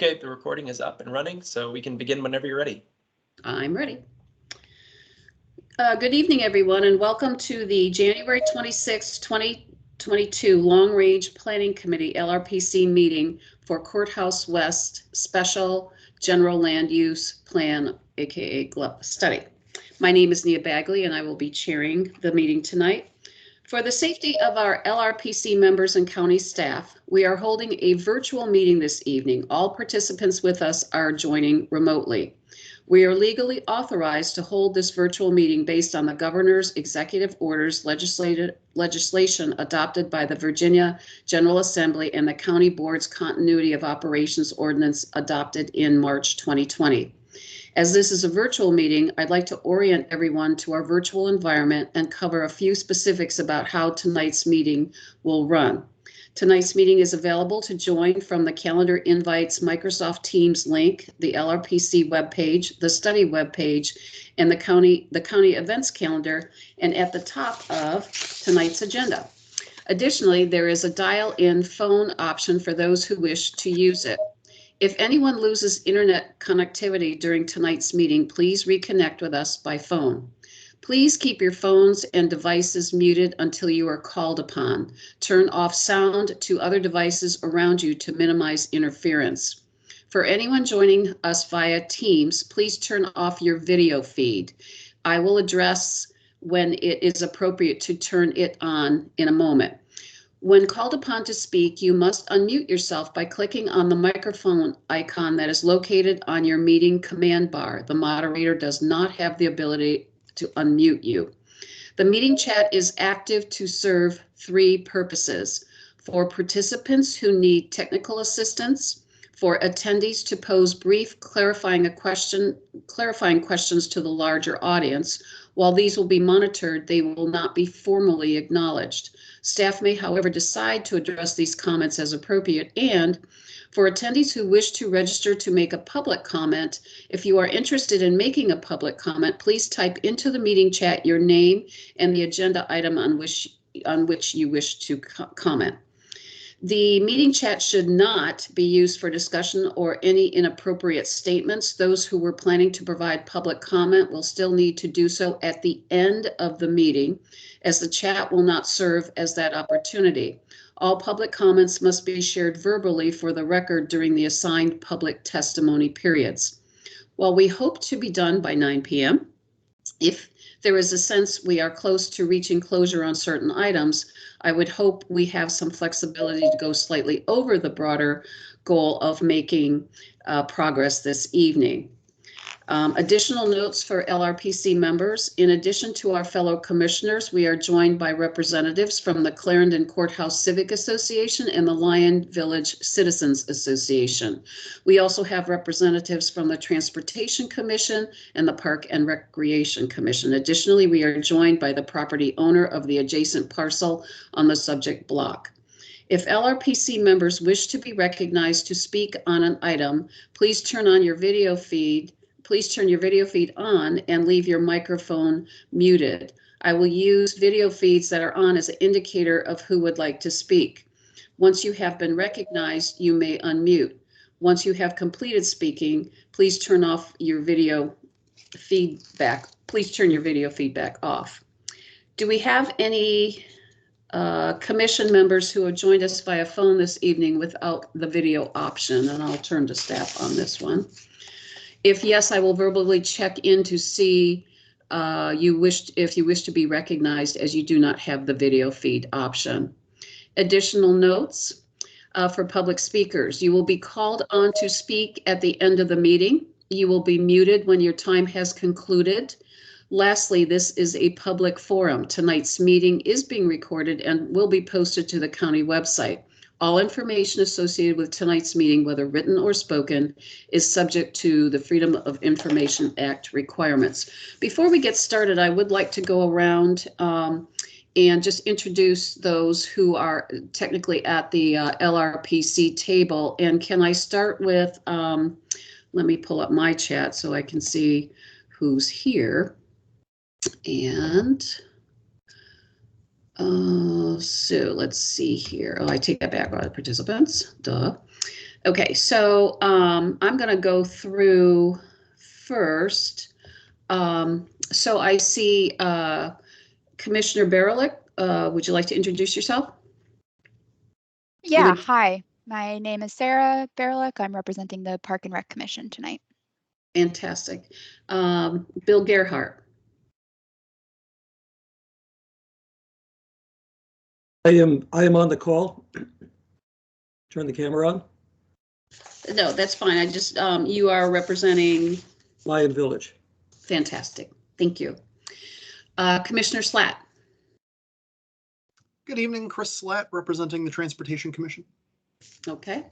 Okay, the recording is up and running, so we can begin whenever you're ready. I'm ready. Good evening, everyone, and welcome to the January 26, 2022 Long Range Planning Committee LRPC meeting for Courthouse West Special General Land Use Plan, aka GLUP study. My name is Nia Bagley, and I will be chairing the meeting tonight. For the safety of our LRPC members and county staff, we are holding a virtual meeting this evening. All participants with us are joining remotely. We are legally authorized to hold this virtual meeting based on the governor's executive orders, legislation adopted by the Virginia General Assembly and the County Board's Continuity of Operations Ordinance adopted in March 2020. As this is a virtual meeting, I'd like to orient everyone to our virtual environment and cover a few specifics about how tonight's meeting will run. Tonight's meeting is available to join from the Calendar Invites Microsoft Teams link, the LRPC webpage, the study webpage, and the county events calendar, and at the top of tonight's agenda. Additionally, there is a dial-in phone option for those who wish to use it. If anyone loses internet connectivity during tonight's meeting, please reconnect with us by phone. Please keep your phones and devices muted until you are called upon. Turn off sound to other devices around you to minimize interference. For anyone joining us via Teams, please turn off your video feed. I will address when it is appropriate to turn it on in a moment. When called upon to speak, you must unmute yourself by clicking on the microphone icon that is located on your meeting command bar. The moderator does not have the ability to unmute you. The meeting chat is active to serve three purposes: for participants who need technical assistance, for attendees to pose brief clarifying questions to the larger audience. While these will be monitored, they will not be formally acknowledged. Staff may, however, decide to address these comments as appropriate. And for attendees who wish to register to make a public comment, if you are interested in making a public comment, please type into the meeting chat your name and the agenda item on which you wish to comment. The meeting chat should not be used for discussion or any inappropriate statements. Those who were planning to provide public comment will still need to do so at the end of the meeting, as the chat will not serve as that opportunity. All public comments must be shared verbally for the record during the assigned public testimony periods. While we hope to be done by 9 p.m., if there is a sense we are close to reaching closure on certain items, I would hope we have some flexibility to go slightly over the broader goal of making progress this evening. Additional notes for LRPC members: in addition to our fellow commissioners, we are joined by representatives from the Clarendon Courthouse Civic Association and the Lyon Village Citizens Association. We also have representatives from the Transportation Commission and the Park and Recreation Commission. Additionally, we are joined by the property owner of the adjacent parcel on the subject block. If LRPC members wish to be recognized to speak on an item, please turn your video feed on and leave your microphone muted. I will use video feeds that are on as an indicator of who would like to speak. Once you have been recognized, you may unmute. Once you have completed speaking, please turn off your video feedback. Please turn your video feedback off. Do we have any commission members who have joined us via phone this evening without the video option? And I'll turn to staff on this one. If yes, I will verbally check in to see if you wish to be recognized, as you do not have the video feed option. Additional notes for public speakers: you will be called on to speak at the end of the meeting. You will be muted when your time has concluded. Lastly, this is a public forum. Tonight's meeting is being recorded and will be posted to the county website. All information associated with tonight's meeting, whether written or spoken, is subject to the Freedom of Information Act requirements. Before we get started, I would like to go around and just introduce those who are technically at the LRPC table. And can I start with, let me pull up my chat so I can see who's here. And so let's see here. Oh, I take that back. Participants, duh. Okay, so I'm going to go through first. So I see Commissioner Barelick. Would you like to introduce yourself? Yeah, hi. My name is Sarah Barelick. I'm representing the Park and Rec Commission tonight. Fantastic. Bill Gerhart. I am on the call. Turn the camera on. No, that's fine. I just, you are representing. Lyon Village. Fantastic. Thank you. Commissioner Slatt. Good evening, Chris Slatt, representing the Transportation Commission. Okay.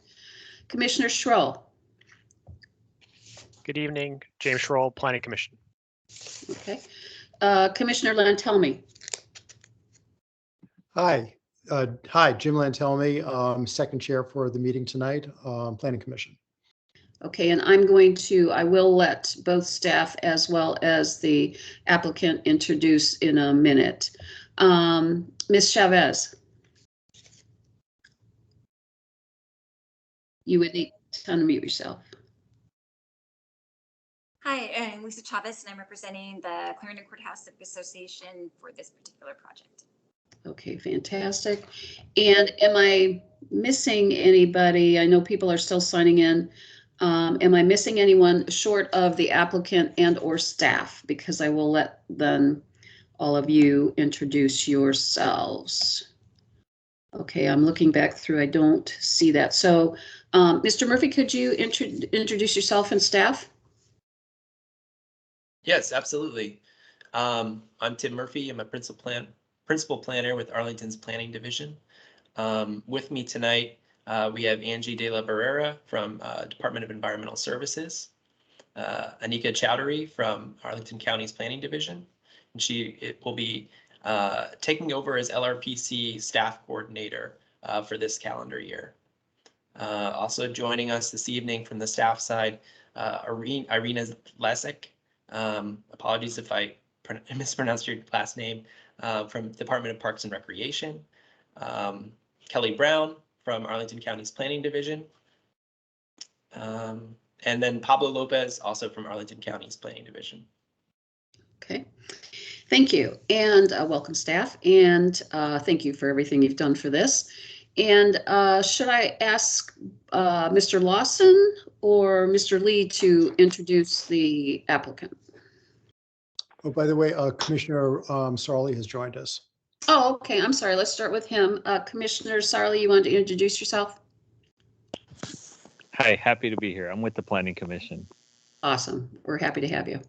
Commissioner Schroll. Good evening, James Schroll, Planning Commission. Okay. Commissioner Lantelmi. Hi, Jim Lantelmi, second chair for the meeting tonight, Planning Commission. Okay, and I will let both staff as well as the applicant introduce in a minute. Ms. Chavez. You would need to unmute yourself. Hi, I'm Lisa Chavez, and I'm representing the Clarendon Courthouse Civic Association for this particular project. Okay, fantastic. And am I missing anybody? I know people are still signing in. Am I missing anyone short of the applicant and or staff? Because I will let then all of you introduce yourselves. Okay, I'm looking back through. I don't see that. So, Mr. Murphy, could you introduce yourself and staff? Yes, absolutely. I'm Tim Murphy. I'm a principal planner with Arlington's Planning Division. With me tonight, we have Angie De La Barrera from Department of Environmental Services, Anika Chowdhury from Arlington County's Planning Division, and she will be taking over as LRPC staff coordinator for this calendar year. Also joining us this evening from the staff side, Irina Lesik. Apologies if I mispronounced your last name, from Department of Parks and Recreation. Kelly Brown from Arlington County's Planning Division. And then Pablo Lopez, also from Arlington County's Planning Division. Okay, thank you, and welcome staff, and thank you for everything you've done for this. And should I ask Mr. Lawson or Mr. Lee to introduce the applicant? Oh, by the way, Commissioner Sarli has joined us. Oh, okay, I'm sorry, let's start with him. Commissioner Sarli, you want to introduce yourself? Hi, happy to be here. I'm with the Planning Commission. Awesome, we're happy to have you.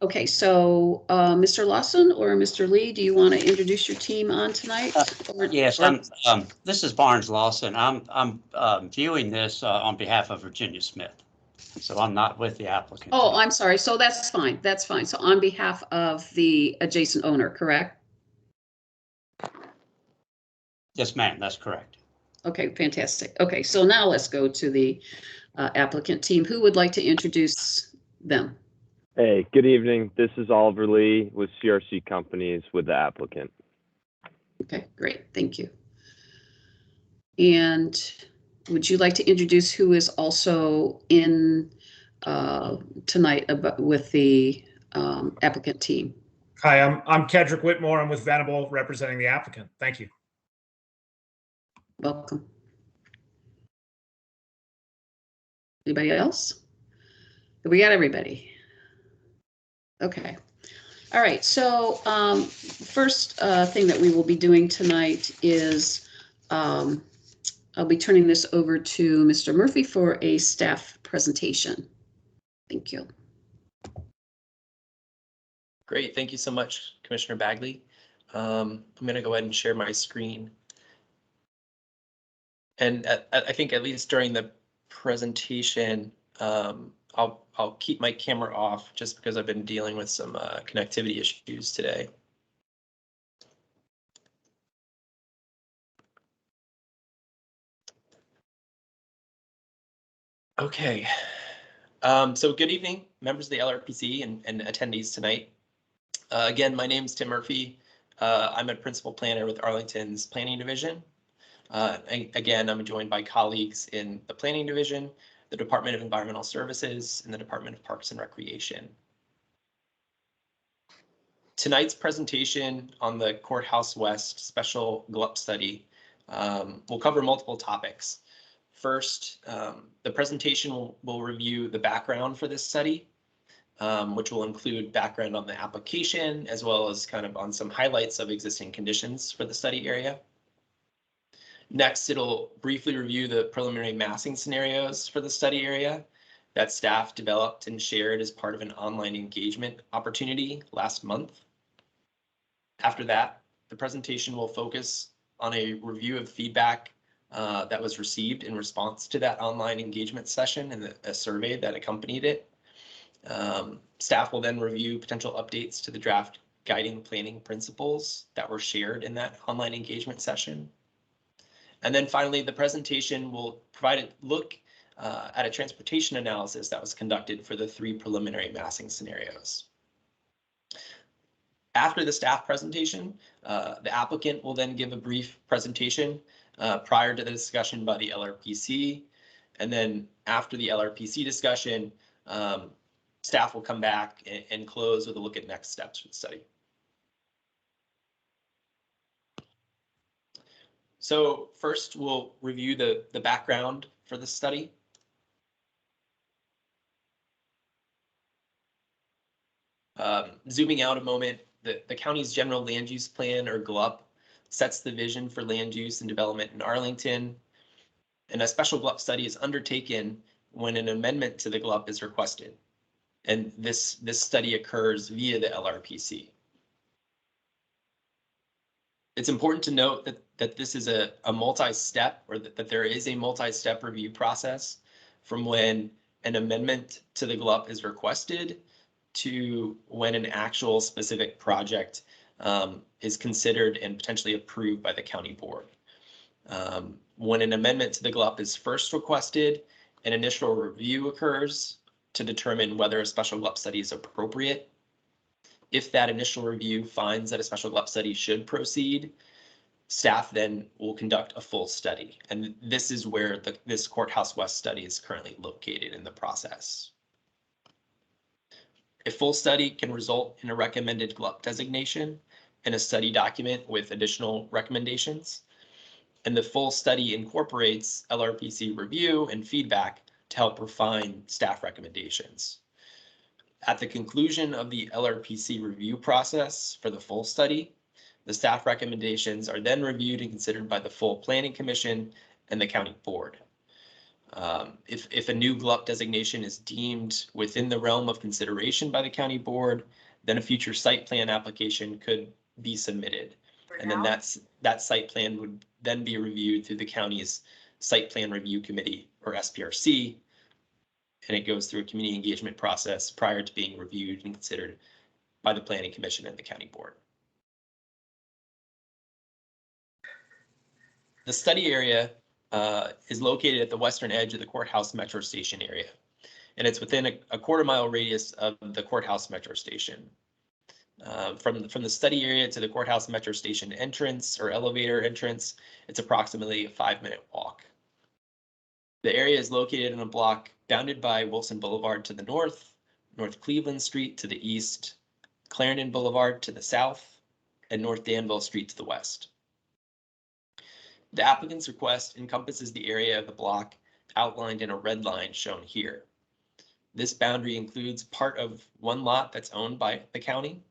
Okay, so Mr. Lawson or Mr. Lee, do you want to introduce your team on tonight? Yes, this is Barnes Lawson. I'm viewing this on behalf of Virginia Smith, so I'm not with the applicant. Oh, I'm sorry. So that's fine. That's fine. So on behalf of the adjacent owner, correct? Yes, ma'am. That's correct. Okay, fantastic. Okay, so now let's go to the applicant team. Who would like to introduce them? Hey, good evening. This is Oliver Lee with CRC Companies with the applicant. Okay, great. Thank you. And would you like to introduce who is also in tonight with the applicant team? Hi, I'm Kedrick Whitmore. I'm with Venable representing the applicant. Thank you. Welcome. Anybody else? We got everybody. Okay. All right. So first thing that we will be doing tonight is I'll be turning this over to Mr. Murphy for a staff presentation. Thank you. Great. Thank you so much, Commissioner Bagley. I'm going to go ahead and share my screen. And I think at least during the presentation, I'll keep my camera off just because I've been dealing with some connectivity issues today. Okay. So good evening, members of the LRPC and attendees tonight. Again, my name is Tim Murphy. I'm a principal planner with Arlington's Planning Division. And again, I'm joined by colleagues in the Planning Division, the Department of Environmental Services, and the Department of Parks and Recreation. Tonight's presentation on the Courthouse West Special GLUP study will cover multiple topics. First, the presentation will review the background for this study, which will include background on the application, as well as kind of on some highlights of existing conditions for the study area. Next, it'll briefly review the preliminary massing scenarios for the study area that staff developed and shared as part of an online engagement opportunity last month. After that, the presentation will focus on a review of feedback that was received in response to that online engagement session and a survey that accompanied it. Staff will then review potential updates to the draft guiding planning principles that were shared in that online engagement session. And then finally, the presentation will provide a look at a transportation analysis that was conducted for the 3 preliminary massing scenarios. After the staff presentation, the applicant will then give a brief presentation prior to the discussion by the LRPC. And then after the LRPC discussion, staff will come back and close with a look at next steps for the study. So first, we'll review the background for the study. Zooming out a moment, the county's general land use plan, or GLUP, sets the vision for land use and development in Arlington. And a special GLUP study is undertaken when an amendment to the GLUP is requested. And this study occurs via the LRPC. It's important to note that this is a multi-step, or that there is a multi-step review process from when an amendment to the GLUP is requested to when an actual specific project is considered and potentially approved by the county board. When an amendment to the GLUP is first requested, an initial review occurs to determine whether a special GLUP study is appropriate. If that initial review finds that a special GLUP study should proceed, staff then will conduct a full study. And this is where this Courthouse West study is currently located in the process. A full study can result in a recommended GLUP designation and a study document with additional recommendations. And the full study incorporates LRPC review and feedback to help refine staff recommendations. At the conclusion of the LRPC review process for the full study, the staff recommendations are then reviewed and considered by the full Planning Commission and the county board. If a new GLUP designation is deemed within the realm of consideration by the county board, then a future site plan application could be submitted. And then that site plan would then be reviewed through the county's Site Plan Review Committee, or SPRC, and it goes through a community engagement process prior to being reviewed and considered by the Planning Commission and the county board. The study area is located at the western edge of the Courthouse Metro Station area, and it's within a quarter-mile radius of the Courthouse Metro Station. From the study area to the Courthouse Metro Station entrance, or elevator entrance, it's approximately a 5-minute walk. The area is located in a block bounded by Wilson Boulevard to the north, North Cleveland Street to the east, Clarendon Boulevard to the south, and North Danville Street to the west. The applicant's request encompasses the area of the block outlined in a red line shown here. This boundary includes part of one lot that's owned by the county,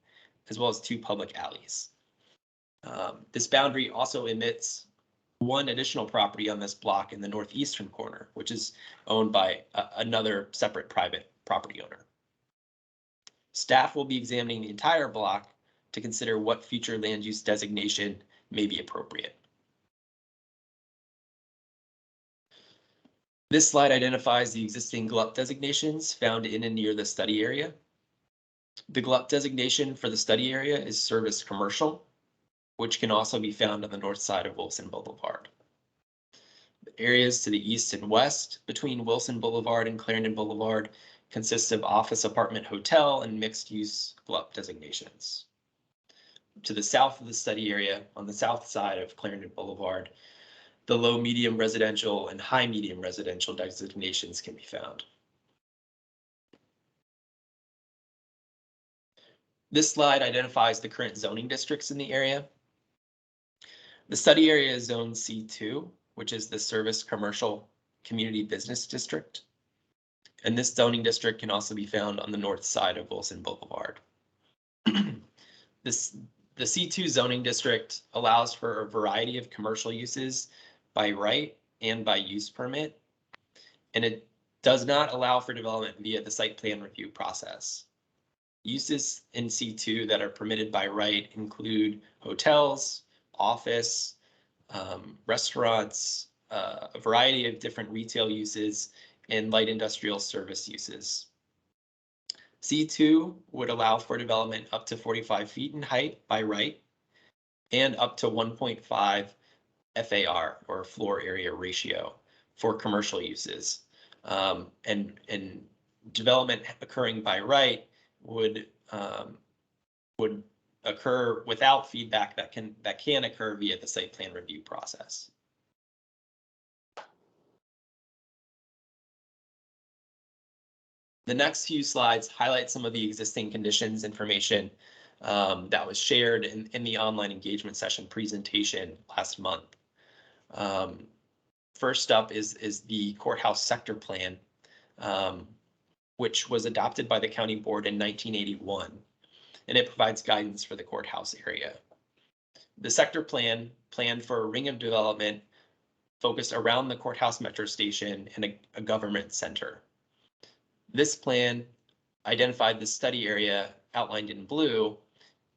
as well as 2 public alleys. This boundary also omits one additional property on this block in the northeastern corner, which is owned by another separate private property owner. Staff will be examining the entire block to consider what future land use designation may be appropriate. This slide identifies the existing GLUP designations found in and near the study area. The GLUP designation for the study area is service commercial, which can also be found on the north side of Wilson Boulevard. The areas to the east and west between Wilson Boulevard and Clarendon Boulevard consist of office, apartment, hotel, and mixed-use GLUP designations. To the south of the study area, on the south side of Clarendon Boulevard, the low medium residential and high medium residential designations can be found. This slide identifies the current zoning districts in the area. The study area is zone C2, which is the Service Commercial Community Business District. And this zoning district can also be found on the north side of Wilson Boulevard. The C2 zoning district allows for a variety of commercial uses by right and by use permit, and it does not allow for development via the site plan review process. Uses in C2 that are permitted by right include hotels, office, restaurants, a variety of different retail uses, and light industrial service uses. C2 would allow for development up to 45 feet in height by right and up to 1.5 FAR, or floor area ratio, for commercial uses. And development occurring by right would occur without feedback that can occur via the site plan review process. The next few slides highlight some of the existing conditions information that was shared in the online engagement session presentation last month. First up is the courthouse sector plan, which was adopted by the county board in 1981, and it provides guidance for the courthouse area. The sector plan planned for a ring of development focused around the courthouse metro station and a government center. This plan identified the study area outlined in blue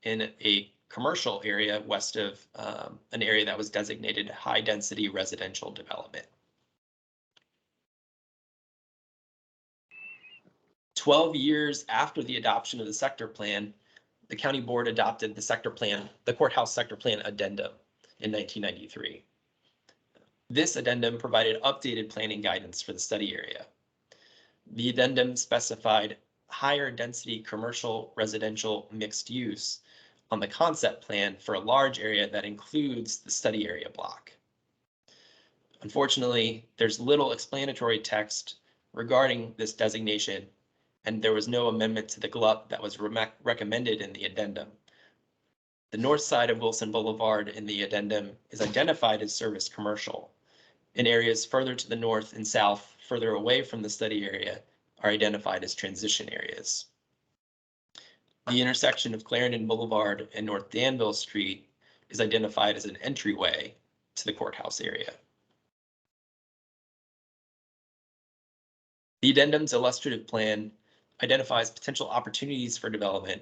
in a commercial area west of an area that was designated high density residential development. 12 years after the adoption of the sector plan, the county board adopted the courthouse sector plan addendum in 1993. This addendum provided updated planning guidance for the study area. The addendum specified higher density commercial residential mixed use on the concept plan for a large area that includes the study area block. Unfortunately, there's little explanatory text regarding this designation, and there was no amendment to the GLUP that was recommended in the addendum. The north side of Wilson Boulevard in the addendum is identified as service commercial, and areas further to the north and south, further away from the study area, are identified as transition areas. The intersection of Clarendon Boulevard and North Danville Street is identified as an entryway to the courthouse area. The addendum's illustrative plan identifies potential opportunities for development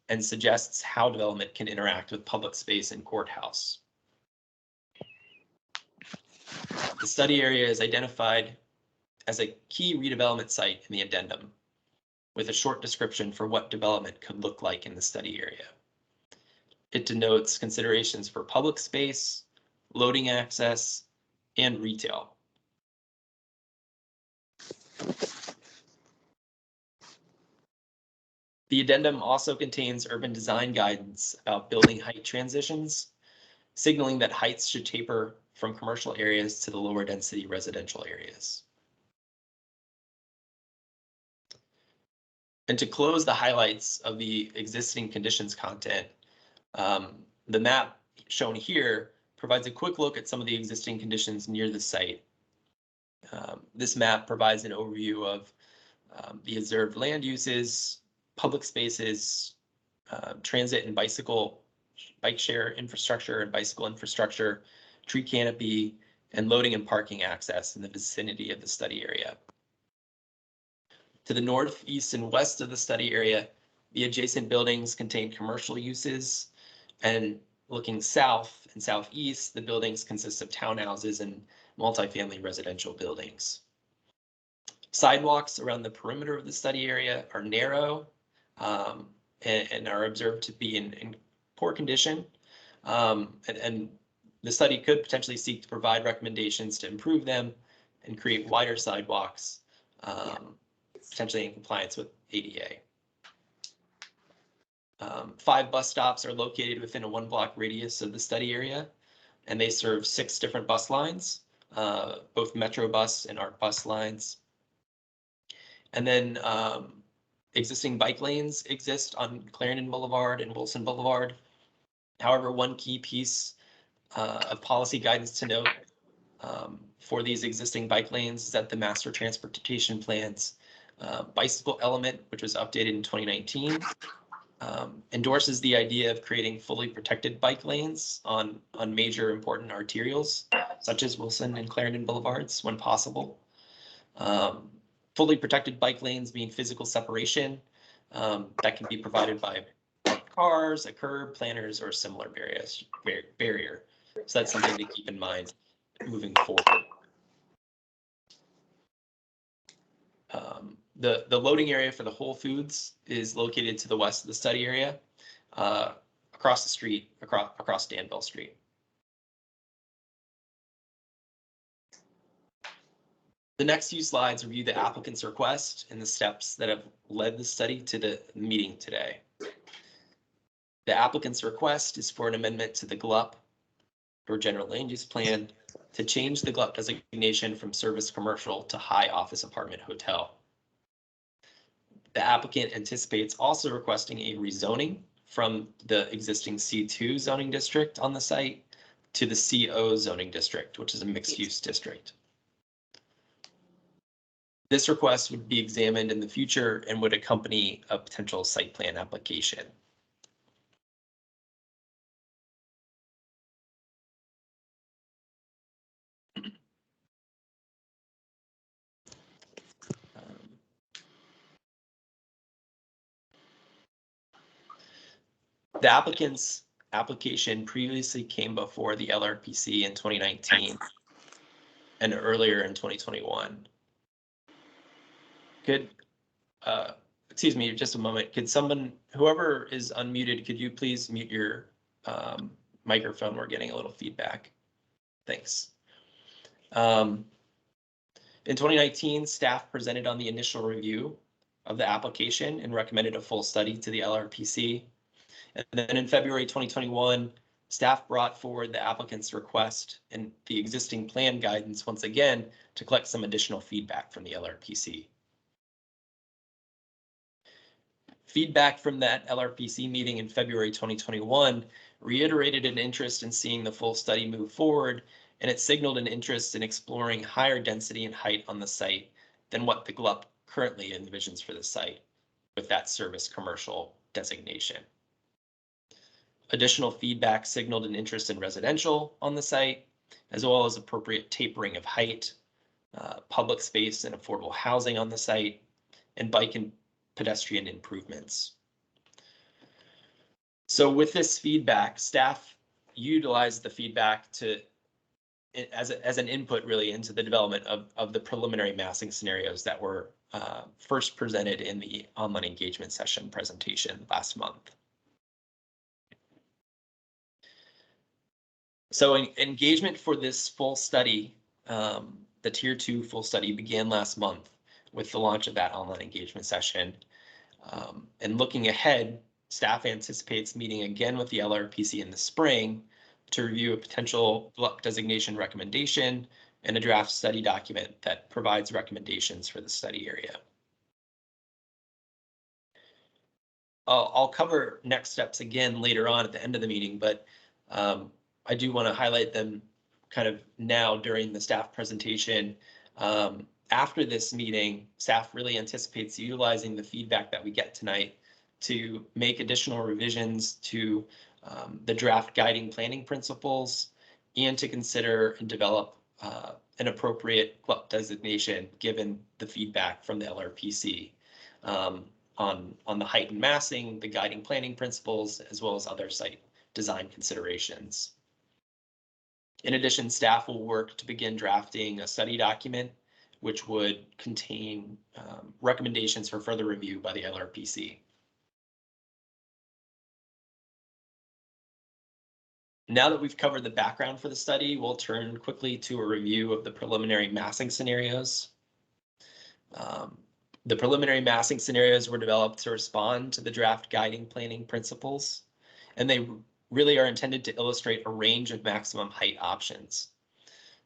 and suggests how development can interact with public space and courthouse. The study area is identified as a key redevelopment site in the addendum, with a short description for what development could look like in the study area. It denotes considerations for public space, loading access, and retail. The addendum also contains urban design guidance about building height transitions, signaling that heights should taper from commercial areas to the lower density residential areas. And to close the highlights of the existing conditions content, the map shown here provides a quick look at some of the existing conditions near the site. This map provides an overview of the observed land uses, public spaces, transit and bike share infrastructure and bicycle infrastructure, tree canopy, and loading and parking access in the vicinity of the study area. To the north, east, and west of the study area, the adjacent buildings contain commercial uses, and looking south and southeast, the buildings consist of townhouses and multifamily residential buildings. Sidewalks around the perimeter of the study area are narrow and are observed to be in poor condition. And the study could potentially seek to provide recommendations to improve them and create wider sidewalks, potentially in compliance with ADA. 5 bus stops are located within a 1-block radius of the study area, and they serve 6 different bus lines, both Metro bus and ARC bus lines. And then existing bike lanes exist on Clarendon Boulevard and Wilson Boulevard. However, one key piece of policy guidance to note for these existing bike lanes is that the master transportation plans bicycle element, which was updated in 2019, endorses the idea of creating fully protected bike lanes on major important arterials, such as Wilson and Clarendon Boulevards when possible. Fully protected bike lanes mean physical separation that can be provided by cars, a curb, planters, or similar barrier. So that's something to keep in mind moving forward. The loading area for the Whole Foods is located to the west of the study area, across the street, across Danville Street. The next few slides review the applicant's request and the steps that have led the study to the meeting today. The applicant's request is for an amendment to the GLUP, or General Land Use Plan, to change the GLUP designation from service commercial to high office apartment hotel. The applicant anticipates also requesting a rezoning from the existing C2 zoning district on the site to the CO zoning district, which is a mixed-use district. This request would be examined in the future and would accompany a potential site plan application. The applicant's application previously came before the LRPC in 2019 and earlier in 2021. Could, excuse me, just a moment. Could someone, whoever is unmuted, could you please mute your microphone? We're getting a little feedback. Thanks. In 2019, staff presented on the initial review of the application and recommended a full study to the LRPC. And then in February 2021, staff brought forward the applicant's request and the existing plan guidance once again to collect some additional feedback from the LRPC. Feedback from that LRPC meeting in February 2021 reiterated an interest in seeing the full study move forward, and it signaled an interest in exploring higher density and height on the site than what the GLUP currently envisions for the site with that service commercial designation. Additional feedback signaled an interest in residential on the site, as well as appropriate tapering of height, public space and affordable housing on the site, and bike and pedestrian improvements. So with this feedback, staff utilized the feedback to as an input really into the development of the preliminary massing scenarios that were first presented in the online engagement session presentation last month. So engagement for this full study, the Tier 2 full study, began last month with the launch of that online engagement session. And looking ahead, staff anticipates meeting again with the LRPC in the spring to review a potential GLUP designation recommendation and a draft study document that provides recommendations for the study area. I'll cover next steps again later on at the end of the meeting, but I do want to highlight them kind of now during the staff presentation. After this meeting, staff really anticipates utilizing the feedback that we get tonight to make additional revisions to the draft guiding planning principles and to consider and develop an appropriate GLUP designation given the feedback from the LRPC on the height and massing, the guiding planning principles, as well as other site design considerations. In addition, staff will work to begin drafting a study document which would contain recommendations for further review by the LRPC. Now that we've covered the background for the study, we'll turn quickly to a review of the preliminary massing scenarios. The preliminary massing scenarios were developed to respond to the draft guiding planning principles, and they really are intended to illustrate a range of maximum height options.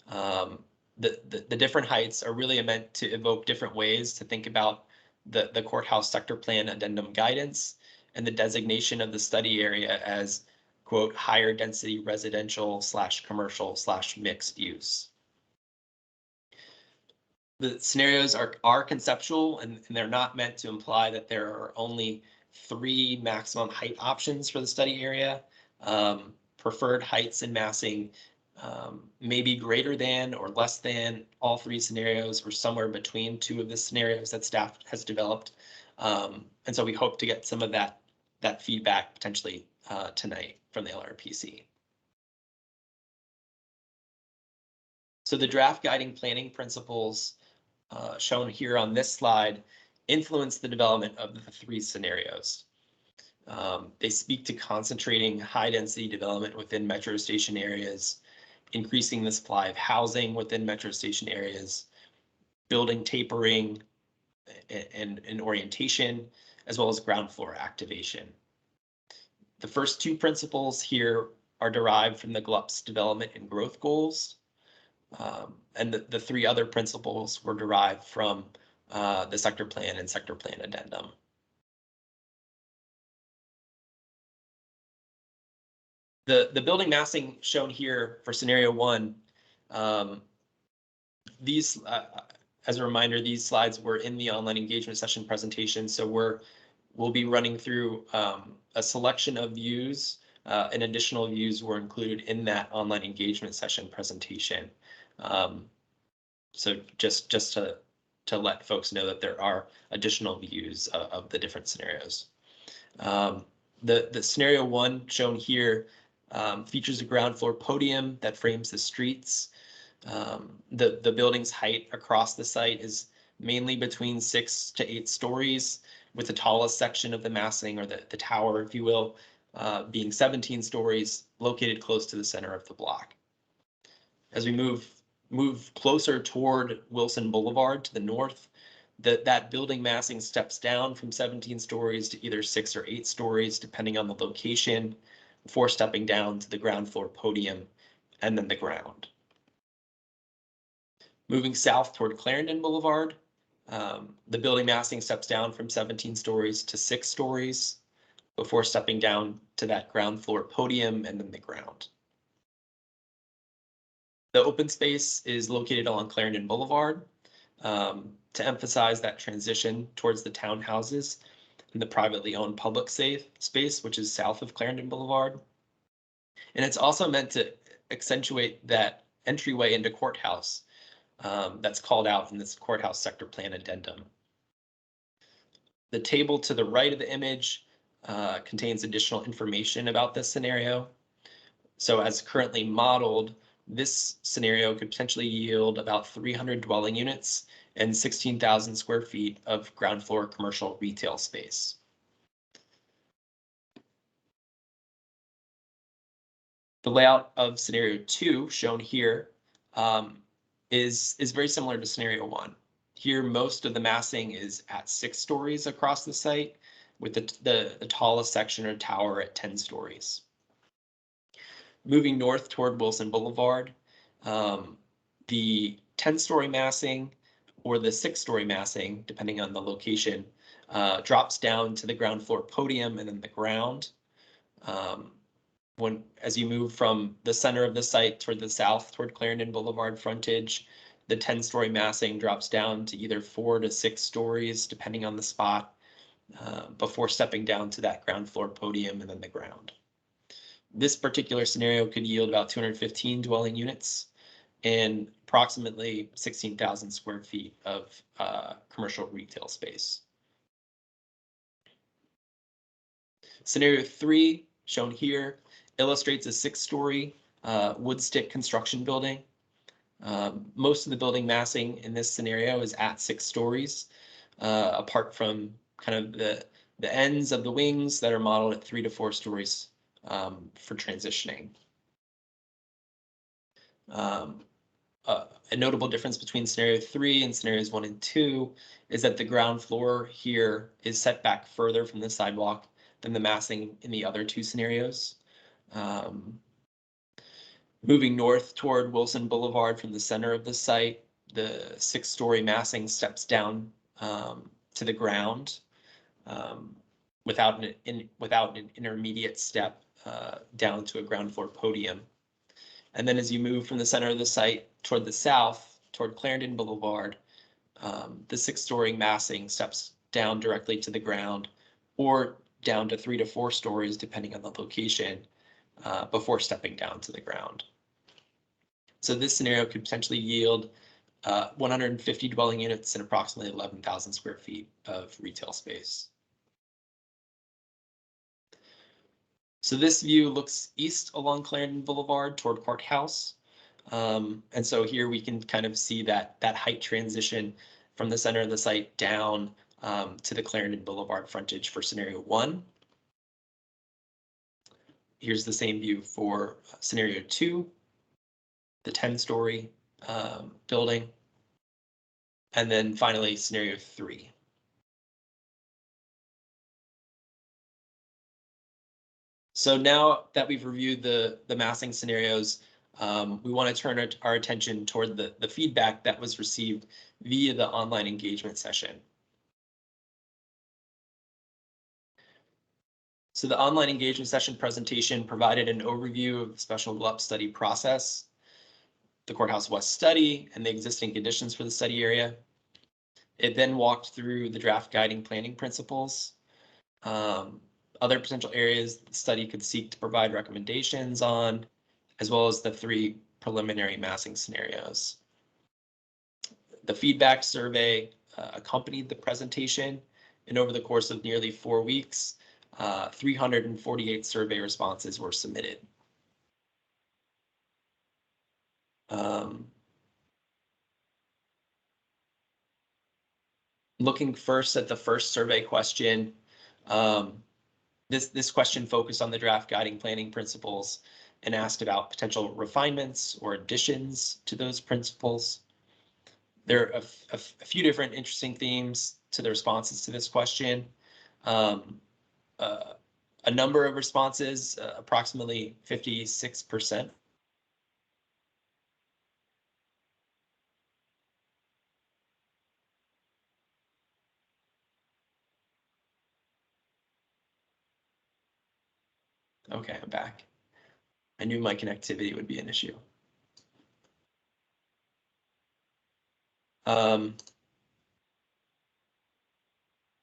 The different heights are really meant to evoke different ways to think about the courthouse sector plan addendum guidance and the designation of the study area as, quote, higher density residential / commercial / mixed use. The scenarios are conceptual and they're not meant to imply that there are only 3 maximum height options for the study area. Preferred heights and massing may be greater than or less than all 3 scenarios, or somewhere between 2 of the scenarios that staff has developed. And so we hope to get some of that feedback potentially tonight from the LRPC. So the draft guiding planning principles shown here on this slide influence the development of the 3 scenarios. They speak to concentrating high density development within metro station areas, increasing the supply of housing within metro station areas, building tapering and orientation, as well as ground floor activation. The first 2 principles here are derived from the GLUP's development and growth goals. And the 3 other principles were derived from the sector plan and sector plan addendum. The building massing shown here for scenario 1, these, as a reminder, these slides were in the online engagement session presentation. So we'll be running through a selection of views, and additional views were included in that online engagement session presentation. So just to let folks know that there are additional views of the different scenarios. The scenario 1 shown here features a ground floor podium that frames the streets. The building's height across the site is mainly between 6 to 8 stories, with the tallest section of the massing, or the tower, if you will, being 17 stories, located close to the center of the block. As we move closer toward Wilson Boulevard to the north, that building massing steps down from 17 stories to either 6 or 8 stories, depending on the location, before stepping down to the ground floor podium and then the ground. Moving south toward Clarendon Boulevard, the building massing steps down from 17 stories to 6 stories, before stepping down to that ground floor podium and then the ground. The open space is located along Clarendon Boulevard to emphasize that transition towards the townhouses and the privately owned public space, which is south of Clarendon Boulevard. And it's also meant to accentuate that entryway into Courthouse that's called out in this Courthouse sector plan addendum. The table to the right of the image contains additional information about this scenario. So as currently modeled, this scenario could potentially yield about 300 dwelling units and 16,000 square feet of ground floor commercial retail space. The layout of scenario 2 shown here is very similar to scenario 1. Here, most of the massing is at 6 stories across the site, with the tallest section or tower at 10 stories. Moving north toward Wilson Boulevard, the 10-story massing or the 6-story massing, depending on the location, drops down to the ground floor podium and then the ground. As you move from the center of the site toward the south, toward Clarendon Boulevard frontage, the 10-story massing drops down to either 4 to 6 stories, depending on the spot, before stepping down to that ground floor podium and then the ground. This particular scenario could yield about 215 dwelling units and approximately 16,000 square feet of commercial retail space. Scenario 3, shown here, illustrates a 6-story wood stick construction building. Most of the building massing in this scenario is at 6 stories, apart from kind of the ends of the wings that are modeled at 3 to 4 stories for transitioning. A notable difference between scenario 3 and scenarios 1 and 2 is that the ground floor here is set back further from the sidewalk than the massing in the other 2 scenarios. Moving north toward Wilson Boulevard from the center of the site, the 6-story massing steps down to the ground without an intermediate step down to a ground floor podium. And then as you move from the center of the site toward the south, toward Clarendon Boulevard, the 6-story massing steps down directly to the ground or down to 3 to 4 stories, depending on the location, before stepping down to the ground. So this scenario could potentially yield 150 dwelling units and approximately 11,000 square feet of retail space. So this view looks east along Clarendon Boulevard toward Courthouse. And so here we can kind of see that height transition from the center of the site down to the Clarendon Boulevard frontage for scenario 1. Here's the same view for scenario 2, the 10-story building. And then finally, scenario 3. So now that we've reviewed the massing scenarios, we want to turn our attention toward the feedback that was received via the online engagement session. So the online engagement session presentation provided an overview of the special GLUP study process, the Courthouse West study, and the existing conditions for the study area. It then walked through the draft guiding planning principles, other potential areas the study could seek to provide recommendations on, as well as the 3 preliminary massing scenarios. The feedback survey accompanied the presentation, and over the course of nearly 4 weeks, 348 survey responses were submitted. Looking first at the first survey question, this question focused on the draft guiding planning principles and asked about potential refinements or additions to those principles. There are a few different interesting themes to the responses to this question. A number of responses, approximately 56%. Okay, I'm back. I knew my connectivity would be an issue.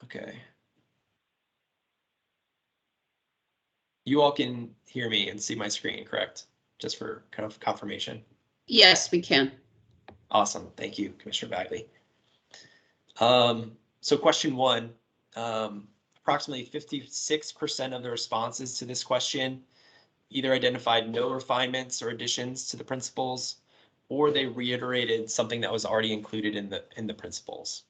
Okay. You all can hear me and see my screen, correct? Just for kind of confirmation. Yes, we can. Awesome. Thank you, Commissioner Bagley. So question 1, approximately 56% of the responses to this question either identified no refinements or additions to the principles, or they reiterated something that was already included in the principles.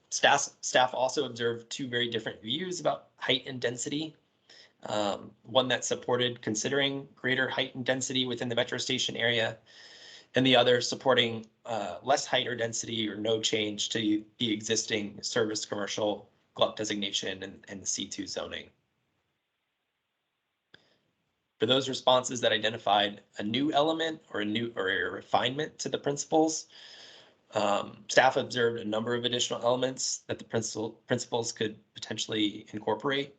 Staff also observed 2 very different views about height and density. One that supported considering greater height and density within the metro station area, and the other supporting less height or density or no change to the existing service commercial GLUP designation and the C2 zoning. For those responses that identified a new element or a refinement to the principles, staff observed a number of additional elements that the principles could potentially incorporate,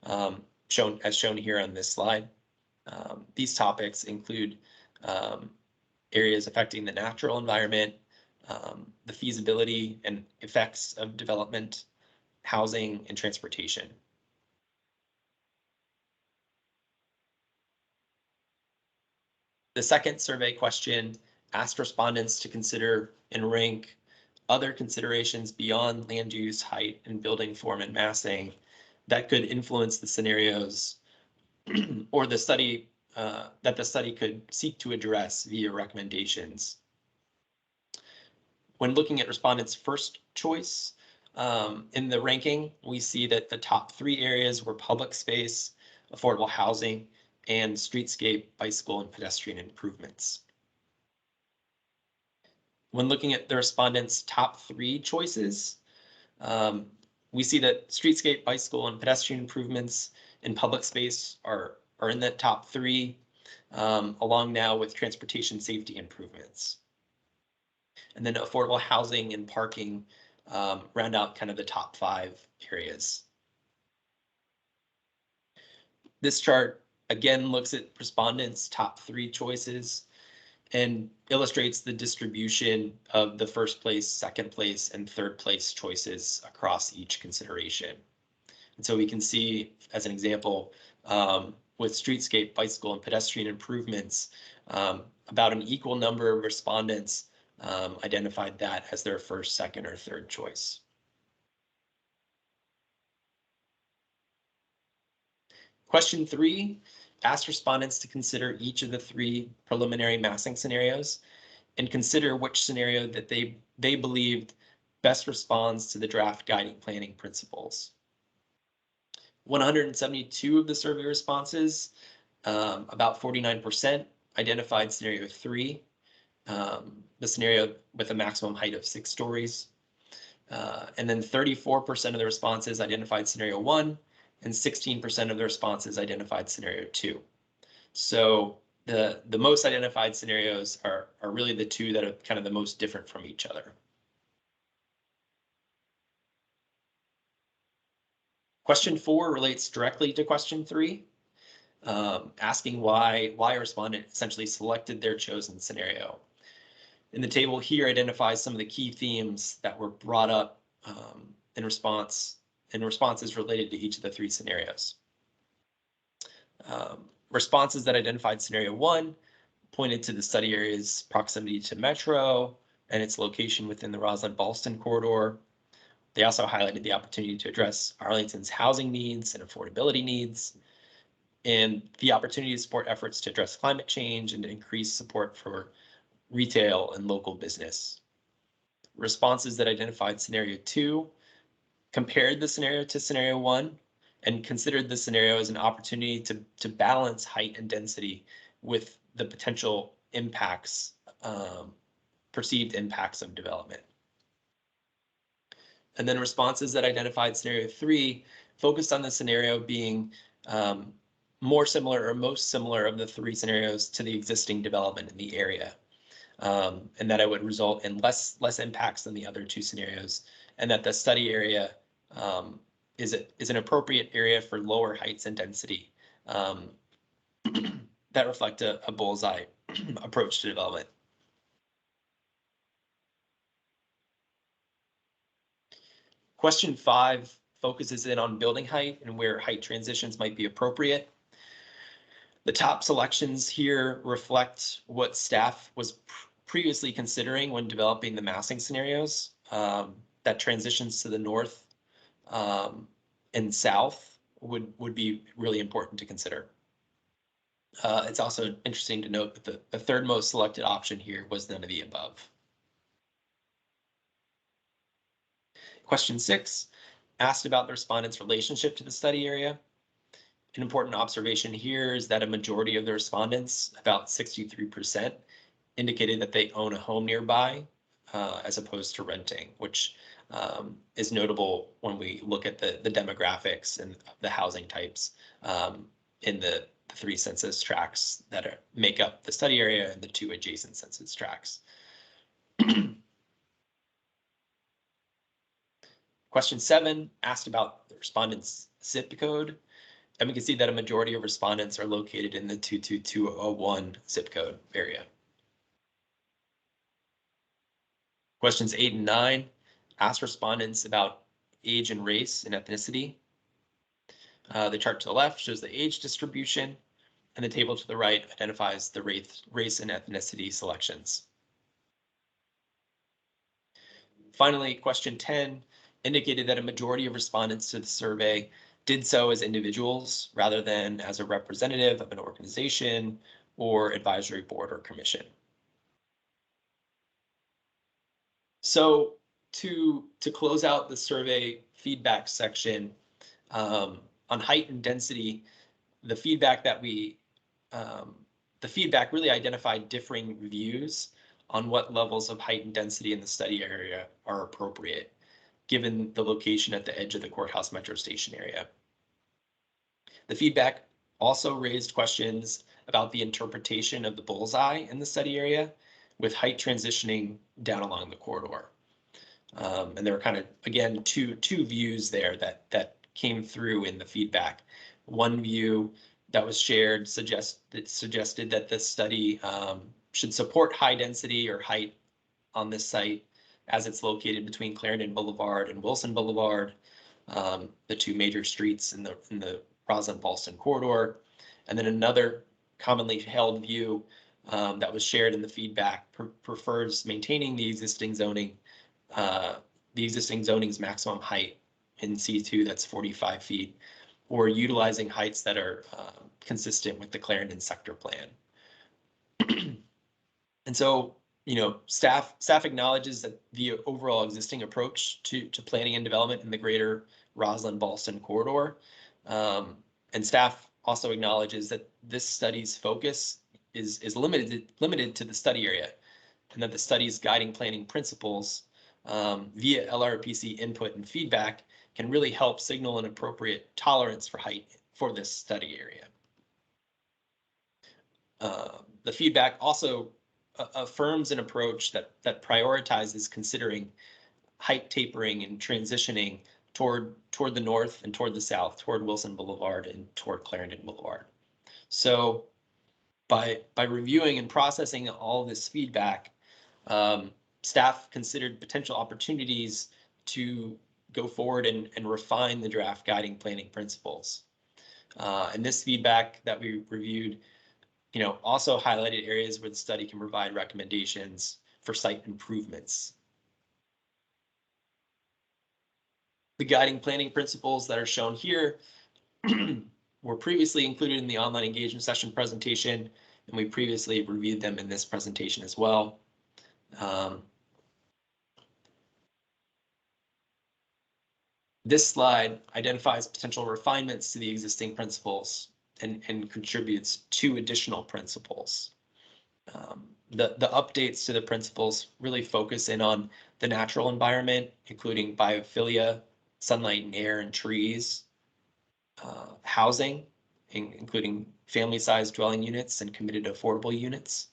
as shown here on this slide. These topics include areas affecting the natural environment, the feasibility and effects of development, housing, and transportation. The second survey question asked respondents to consider and rank other considerations beyond land use, height, and building form and massing that could influence the scenarios or the study that the study could seek to address via recommendations. When looking at respondents' first choice in the ranking, we see that the top 3 areas were public space, affordable housing, and streetscape, bicycle, and pedestrian improvements. When looking at the respondents' top 3 choices, we see that streetscape, bicycle, and pedestrian improvements and public space are in the top 3, along now with transportation safety improvements. And then affordable housing and parking round out kind of the top 5 areas. This chart again looks at respondents' top 3 choices and illustrates the distribution of the first place, second place, and third place choices across each consideration. And so we can see, as an example, with streetscape, bicycle, and pedestrian improvements, about an equal number of respondents identified that as their first, second, or third choice. Question 3 asked respondents to consider each of the 3 preliminary massing scenarios and consider which scenario that they believed best responds to the draft guiding planning principles. 172 of the survey responses, about 49%, identified scenario 3, the scenario with a maximum height of 6 stories. And then 34% of the responses identified scenario 1, and 16% of the responses identified scenario 2. So the most identified scenarios are really the 2 that are kind of the most different from each other. Question 4 relates directly to question 3, asking why a respondent essentially selected their chosen scenario. And the table here identifies some of the key themes that were brought up in responses related to each of the 3 scenarios. Responses that identified scenario 1 pointed to the study area's proximity to Metro and its location within the Roslyn-Ballston corridor. They also highlighted the opportunity to address Arlington's housing needs and affordability needs, and the opportunity to support efforts to address climate change and to increase support for retail and local business. Responses that identified scenario 2 compared the scenario to scenario 1 and considered the scenario as an opportunity to balance height and density with the potential impacts, perceived impacts of development. And then responses that identified scenario 3 focused on the scenario being more similar or most similar of the 3 scenarios to the existing development in the area. And that it would result in less impacts than the other 2 scenarios, and that the study area is an appropriate area for lower heights and density that reflect a bullseye approach to development. Question 5 focuses in on building height and where height transitions might be appropriate. The top selections here reflect what staff was previously considering when developing the massing scenarios, that transitions to the north and south would be really important to consider. It's also interesting to note that the third most selected option here was none of the above. Question 6 asked about the respondents' relationship to the study area. An important observation here is that a majority of the respondents, about 63%, indicated that they own a home nearby as opposed to renting, which is notable when we look at the demographics and the housing types in the 3 census tracts that make up the study area and the 2 adjacent census tracts. Question 7 asked about the respondent's zip code, and we can see that a majority of respondents are located in the 22201 zip code area. Questions 8 and 9 ask respondents about age and race and ethnicity. The chart to the left shows the age distribution, and the table to the right identifies the race and ethnicity selections. Finally, question 10 indicated that a majority of respondents to the survey did so as individuals rather than as a representative of an organization or advisory board or commission. So to close out the survey feedback section, on height and density, the feedback really identified differing views on what levels of height and density in the study area are appropriate, given the location at the edge of the Courthouse Metro Station area. The feedback also raised questions about the interpretation of the bullseye in the study area, with height transitioning down along the corridor. And there were kind of, again, two views there that came through in the feedback. One view that was shared suggested that this study should support high density or height on this site, as it's located between Clarendon Boulevard and Wilson Boulevard, the two major streets in the Roslyn-Ballston corridor. And then another commonly held view that was shared in the feedback prefers maintaining the existing zoning's maximum height in C2, that's 45 feet, or utilizing heights that are consistent with the Clarendon sector plan. And so, staff acknowledges that the overall existing approach to planning and development in the greater Roslyn-Ballston corridor, and staff also acknowledges that this study's focus is limited to the study area, and that the study's guiding planning principles via LRPC input and feedback can really help signal an appropriate tolerance for height for this study area. The feedback also affirms an approach that prioritizes considering height tapering and transitioning toward the north and toward the south, toward Wilson Boulevard and toward Clarendon Boulevard. So by reviewing and processing all this feedback, staff considered potential opportunities to go forward and refine the draft guiding planning principles. And this feedback that we reviewed, also highlighted areas where the study can provide recommendations for site improvements. The guiding planning principles that are shown here were previously included in the online engagement session presentation, and we previously reviewed them in this presentation as well. This slide identifies potential refinements to the existing principles and contributes 2 additional principles. The updates to the principles really focus in on the natural environment, including biophilia, sunlight and air and trees, housing, including family-sized dwelling units and committed affordable units,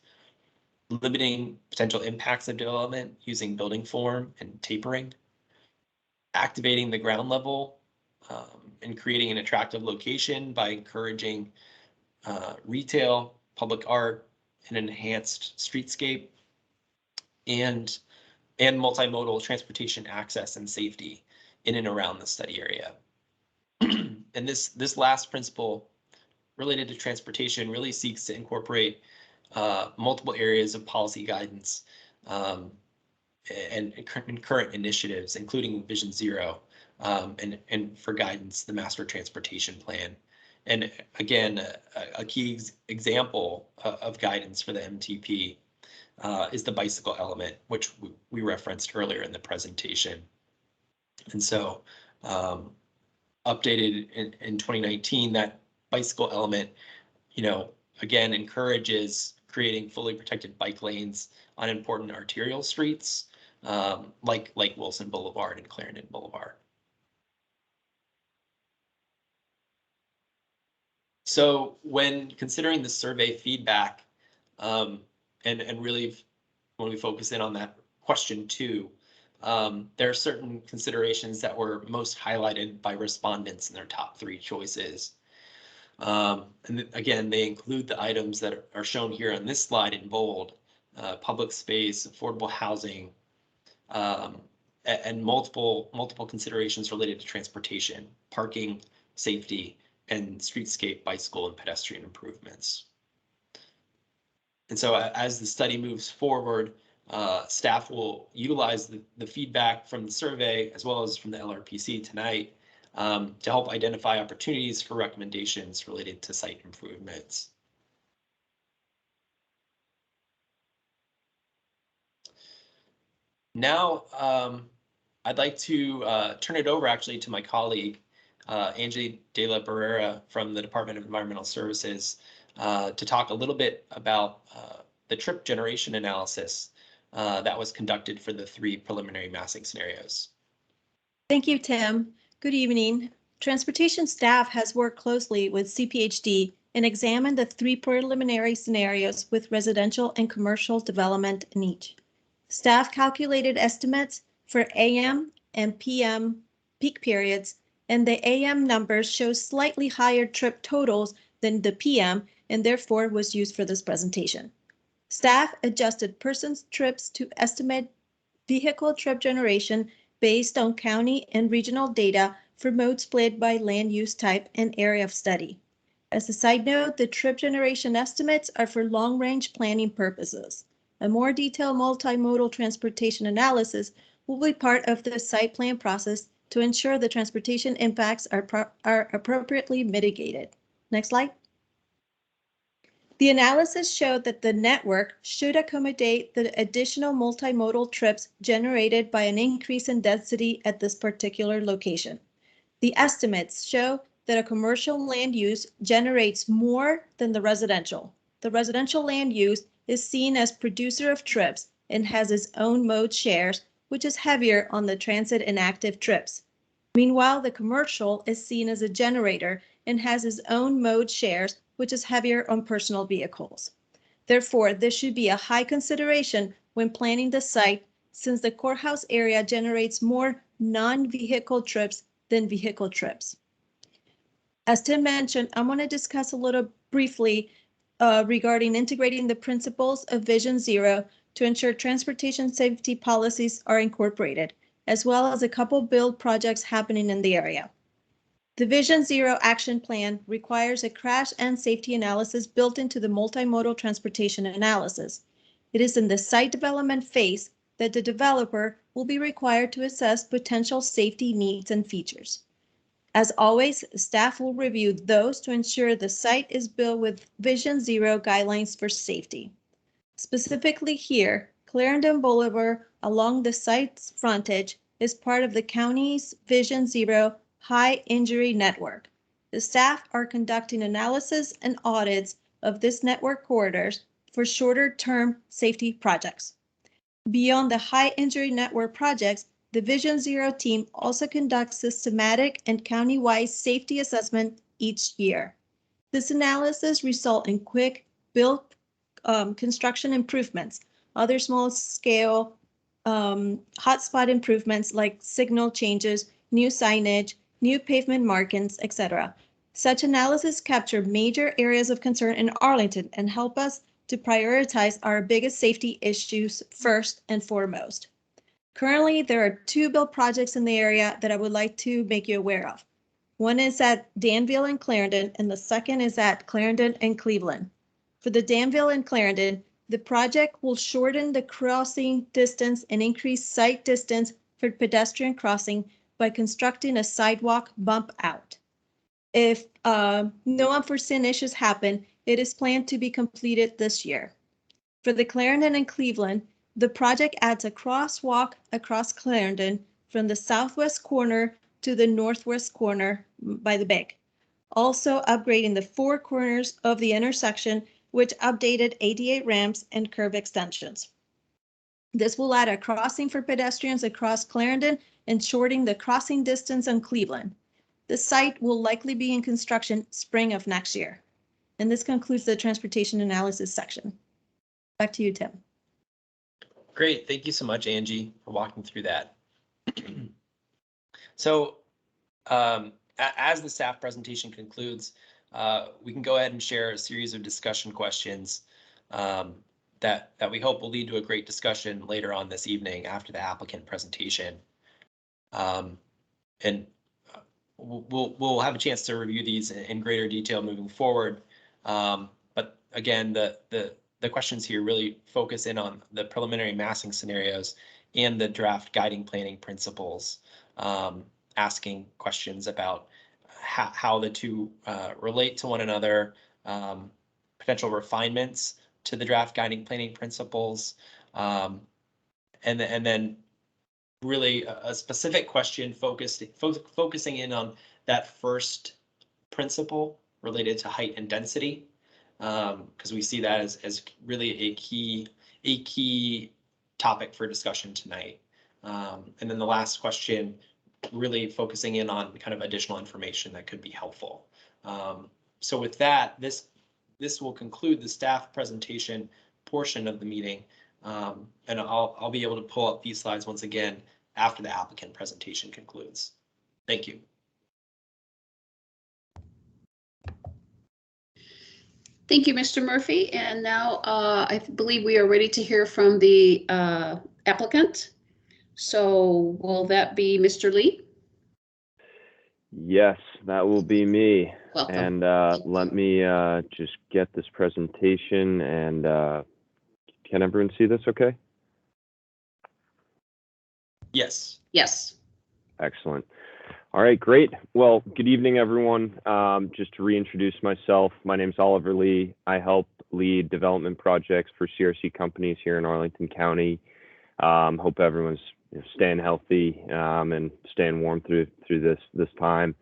limiting potential impacts of development using building form and tapering, activating the ground level and creating an attractive location by encouraging retail, public art, an enhanced streetscape, and multimodal transportation access and safety in and around the study area. And this last principle related to transportation really seeks to incorporate multiple areas of policy guidance and current initiatives, including Vision Zero, and for guidance, the Master Transportation Plan. And again, a key example of guidance for the MTP is the bicycle element, which we referenced earlier in the presentation. And so updated in 2019, that bicycle element, again, encourages creating fully protected bike lanes on important arterial streets, like Wilson Boulevard and Clarendon Boulevard. So when considering the survey feedback, and really when we focus in on that question 2, there are certain considerations that were most highlighted by respondents in their top 3 choices. And again, they include the items that are shown here on this slide in bold: public space, affordable housing, and multiple considerations related to transportation, parking, safety, and streetscape, bicycle, and pedestrian improvements. And so as the study moves forward, staff will utilize the feedback from the survey as well as from the LRPC tonight to help identify opportunities for recommendations related to site improvements. Now, I'd like to turn it over actually to my colleague, Angie De La Barrera from the Department of Environmental Services, to talk a little bit about the trip generation analysis that was conducted for the 3 preliminary massing scenarios. Thank you, Tim. Good evening. transportation staff has worked closely with CPHD and examined the 3 preliminary scenarios with residential and commercial development in each. Staff calculated estimates for AM and PM peak periods, and the AM numbers show slightly higher trip totals than the PM, and therefore was used for this presentation. Staff adjusted persons trips to estimate vehicle trip generation based on county and regional data for mode split by land use type and area of study. As a side note, the trip generation estimates are for long-range planning purposes. A more detailed multimodal transportation analysis will be part of the site plan process to ensure the transportation impacts are appropriately mitigated. Next slide. The analysis showed that the network should accommodate the additional multimodal trips generated by an increase in density at this particular location. The estimates show that a commercial land use generates more than the residential. The residential land use is seen as producer of trips and has its own mode shares, which is heavier on the transit and active trips. Meanwhile, the commercial is seen as a generator and has its own mode shares, which is heavier on personal vehicles. Therefore, this should be a high consideration when planning the site, since the courthouse area generates more non-vehicle trips than vehicle trips. As Tim mentioned, I want to discuss a little briefly regarding integrating the principles of Vision Zero to ensure transportation safety policies are incorporated, as well as a couple build projects happening in the area. The Vision Zero action plan requires a crash and safety analysis built into the multimodal transportation analysis. It is in the site development phase that the developer will be required to assess potential safety needs and features. As always, staff will review those to ensure the site is built with Vision Zero guidelines for safety. Specifically here, Clarendon Boulevard along the site's frontage is part of the county's Vision Zero high injury network. The staff are conducting analysis and audits of this network corridors for shorter term safety projects. Beyond the high injury network projects, the Vision Zero team also conducts systematic and countywide safety assessment each year. This analysis results in quick build construction improvements, other small scale hotspot improvements like signal changes, new signage, new pavement markings, etc. Such analysis capture major areas of concern in Arlington and help us to prioritize our biggest safety issues first and foremost. Currently, there are 2 build projects in the area that I would like to make you aware of. One is at Danville and Clarendon, and the second is at Clarendon and Cleveland. For the Danville and Clarendon, the project will shorten the crossing distance and increase site distance for pedestrian crossing by constructing a sidewalk bump out. If no unforeseen issues happen, it is planned to be completed this year. For the Clarendon and Cleveland, the project adds a crosswalk across Clarendon from the southwest corner to the northwest corner by the bank, also upgrading the 4 corners of the intersection with updated ADA ramps and curb extensions. This will add a crossing for pedestrians across Clarendon and shortening the crossing distance on Cleveland. The site will likely be in construction spring of next year. And this concludes the transportation analysis section. Back to you, Tim. Great. Thank you so much, Angie, for walking through that. So as the staff presentation concludes, we can go ahead and share a series of discussion questions that we hope will lead to a great discussion later on this evening after the applicant presentation. And we'll have a chance to review these in greater detail moving forward. But again, the questions here really focus in on the preliminary massing scenarios and the draft guiding planning principles, asking questions about how the two relate to one another, potential refinements to the draft guiding planning principles, and then really a specific question focusing in on that first principle related to height and density, because we see that as really a key topic for discussion tonight. And then the last question really focusing in on kind of additional information that could be helpful. So with that, this will conclude the staff presentation portion of the meeting. And I'll be able to pull up these slides once again after the applicant presentation concludes. Thank you. Thank you, Mr. Murphy. And now I believe we are ready to hear from the applicant. So will that be Mr. Lee? Yes, that will be me. Welcome. And let me just get this presentation, and can everyone see this okay? Yes. Yes. Excellent. All right, great. Well, good evening, everyone. Just to reintroduce myself, my name is Oliver Lee. I help lead development projects for CRC companies here in Arlington County. Hope everyone's staying healthy and staying warm through this time.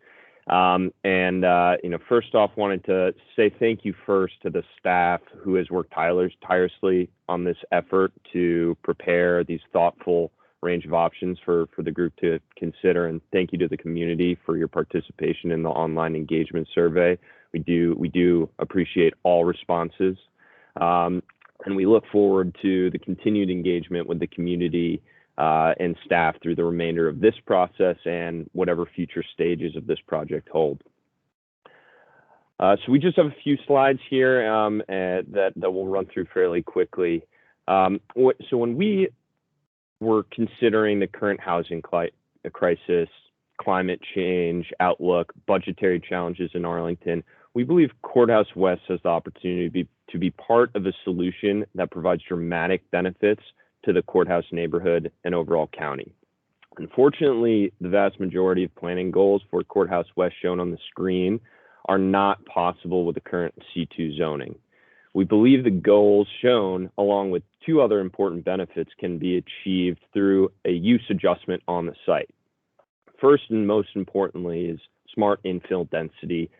First off, wanted to say thank you first to the staff who has worked tirelessly on this effort to prepare these thoughtful range of options for the group to consider. And thank you to the community for your participation in the online engagement survey. We do appreciate all responses. And we look forward to the continued engagement with the community and staff through the remainder of this process and whatever future stages of this project hold. So we just have a few slides here that we'll run through fairly quickly. So when we were considering the current housing crisis, climate change outlook, budgetary challenges in Arlington, we believe Courthouse West has the opportunity to be part of a solution that provides dramatic benefits to the courthouse neighborhood and overall county. Unfortunately, the vast majority of planning goals for Courthouse West shown on the screen are not possible with the current C2 zoning. We believe the goals shown, along with two other important benefits, can be achieved through a use adjustment on the site. First and most importantly is smart infill density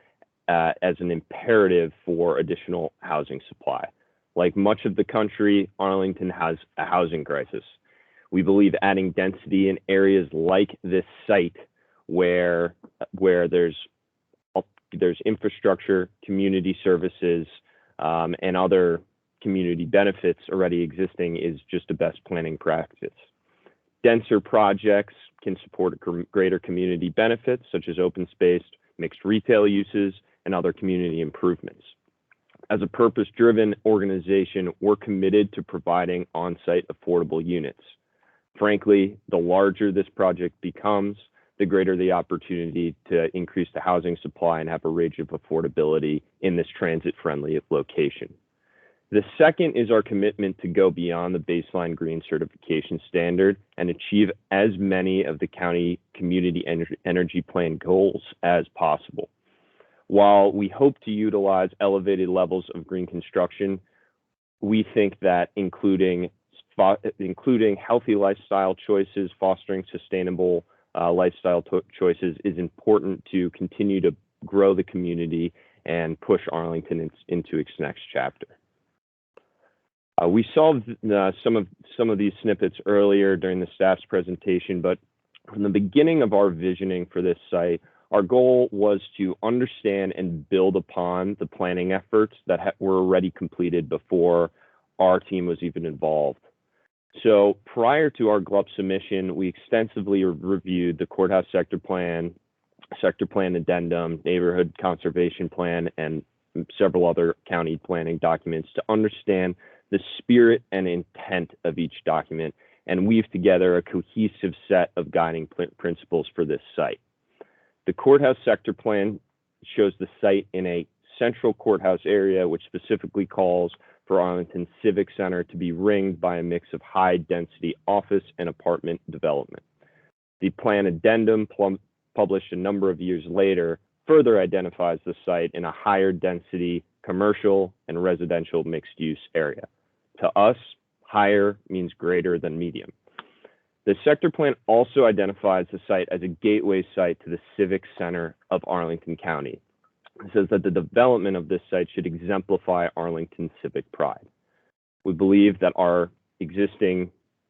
as an imperative for additional housing supply. Like much of the country, Arlington has a housing crisis. We believe adding density in areas like this site where there's infrastructure, community services, and other community benefits already existing is just a best planning practice. Denser projects can support greater community benefits such as open space, mixed retail uses, and other community improvements. As a purpose-driven organization, we're committed to providing on-site affordable units. Frankly, the larger this project becomes, the greater the opportunity to increase the housing supply and have a range of affordability in this transit-friendly location. The second is our commitment to go beyond the baseline green certification standard and achieve as many of the county community energy plan goals as possible. While we hope to utilize elevated levels of green construction, we think that including healthy lifestyle choices, fostering sustainable lifestyle choices is important to continue to grow the community and push Arlington into its next chapter. We saw some of these snippets earlier during the staff's presentation, but from the beginning of our visioning for this site, our goal was to understand and build upon the planning efforts that were already completed before our team was even involved. So prior to our GLUP submission, we extensively reviewed the courthouse sector plan addendum, neighborhood conservation plan, and several other county planning documents to understand the spirit and intent of each document and weave together a cohesive set of guiding principles for this site. The courthouse sector plan shows the site in a central courthouse area, which specifically calls for Arlington Civic Center to be ringed by a mix of high-density office and apartment development. The plan addendum, published a number of years later, further identifies the site in a higher density commercial and residential mixed-use area. To us, higher means greater than medium. The sector plan also identifies the site as a gateway site to the Civic Center of Arlington County. It says that the development of this site should exemplify Arlington's civic pride. We believe that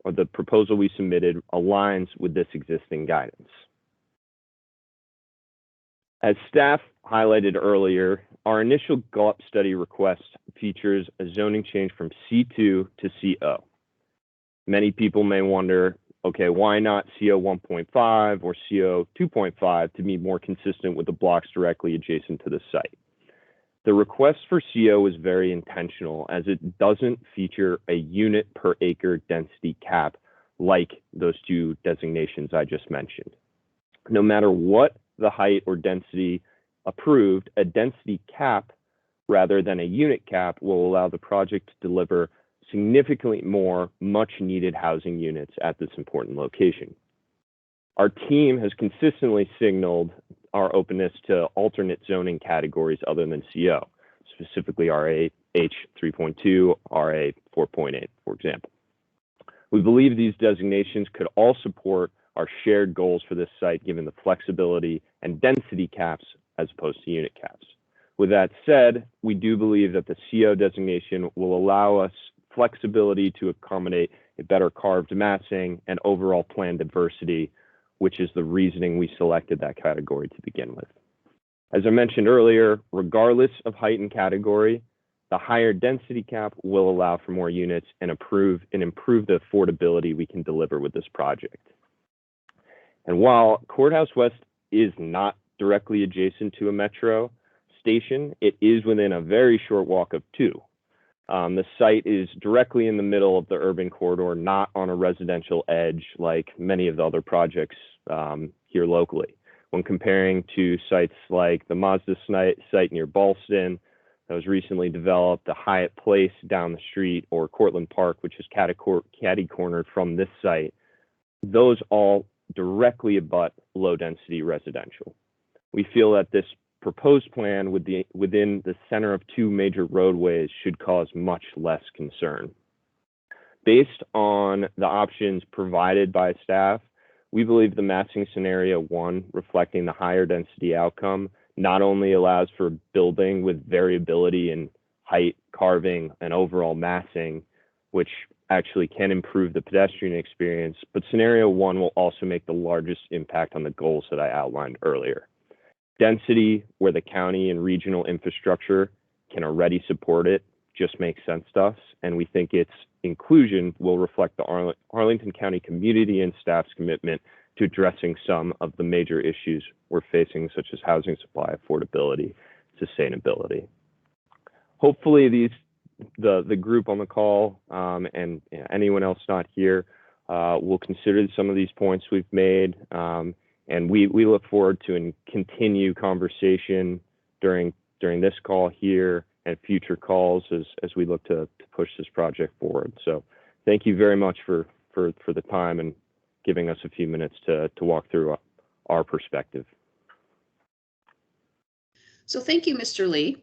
the proposal we submitted aligns with this existing guidance. As staff highlighted earlier, our initial GLUP study request features a zoning change from C2 to CO. Many people may wonder, okay, why not CO 1.5 or CO 2.5 to be more consistent with the blocks directly adjacent to the site? The request for CO is very intentional, as it doesn't feature a unit per acre density cap like those two designations I just mentioned. No matter what the height or density approved, a density cap rather than a unit cap will allow the project to deliver significantly more much needed housing units at this important location. Our team has consistently signaled our openness to alternate zoning categories other than CO, specifically RA H 3.2, RA 4.8, for example. We believe these designations could all support our shared goals for this site, given the flexibility and density caps as opposed to unit caps. With that said, we do believe that the CO designation will allow us flexibility to accommodate a better carved massing and overall plan diversity, which is the reasoning we selected that category to begin with. As I mentioned earlier, regardless of height and category, the higher density cap will allow for more units and improve the affordability we can deliver with this project. And while Courthouse West is not directly adjacent to a metro station, it is within a very short walk of two. The site is directly in the middle of the urban corridor, not on a residential edge like many of the other projects here locally. When comparing to sites like the Mazda site near Ballston that was recently developed, the Hyatt Place down the street, or Cortlandt Park, which is catty-cornered from this site, those all directly abut low-density residential. We feel that this proposed plan within the center of two major roadways should cause much less concern. Based on the options provided by staff, we believe the massing scenario 1, reflecting the higher density outcome, not only allows for building with variability in height, carving, and overall massing, which actually can improve the pedestrian experience, but scenario 1 will also make the largest impact on the goals that I outlined earlier. Density, where the county and regional infrastructure can already support it, just makes sense to us, and we think its inclusion will reflect the Arlington County community and staff's commitment to addressing some of the major issues we're facing, such as housing supply, affordability, sustainability. Hopefully the group on the call and anyone else not here will consider some of these points we've made. And we look forward to a continued conversation during this call here and future calls as we look to push this project forward. So thank you very much for the time and giving us a few minutes to walk through our perspective. So thank you, Mr. Lee.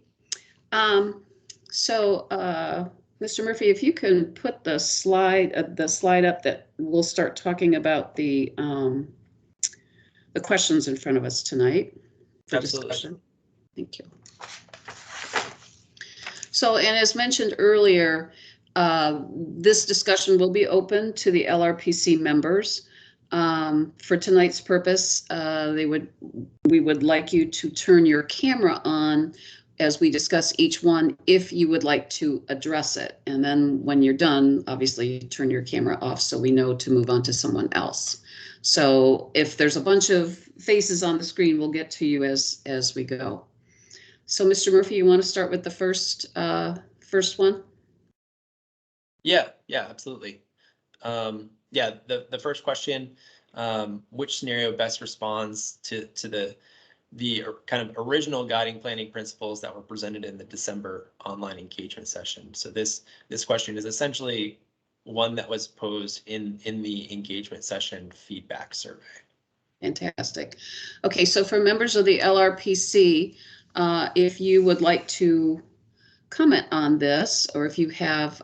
Mr. Murphy, if you can put the slide up that we'll start talking about the questions in front of us tonight for Absolutely. discussion. Thank you. So, and as mentioned earlier, this discussion will be open to the LRPC members. For tonight's purpose, we would like you to turn your camera on as we discuss each one, if you would like to address it. And then when you're done, obviously turn your camera off so we know to move on to someone else. So if there's a bunch of faces on the screen, we'll get to you as we go. So Mr. Murphy, you want to start with the first one? Yeah, absolutely. The first question, which scenario best responds to the kind of original guiding planning principles that were presented in the December online engagement session? So this question is essentially one that was posed in the engagement session feedback survey. Fantastic. Okay, so for members of the LRPC, if you would like to comment on this, or if you have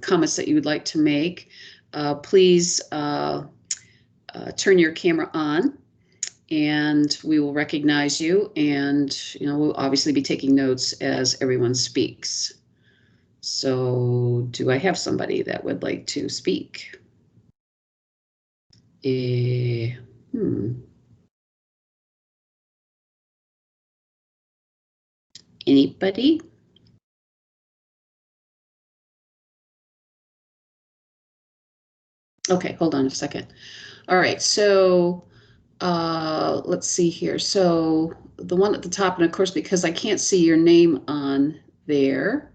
comments that you would like to make, please turn your camera on and we will recognize you, and we'll obviously be taking notes as everyone speaks. So do I have somebody that would like to speak? Anybody? Okay, hold on a second. All right, so let's see here. So the one at the top, and of course, because I can't see your name on there,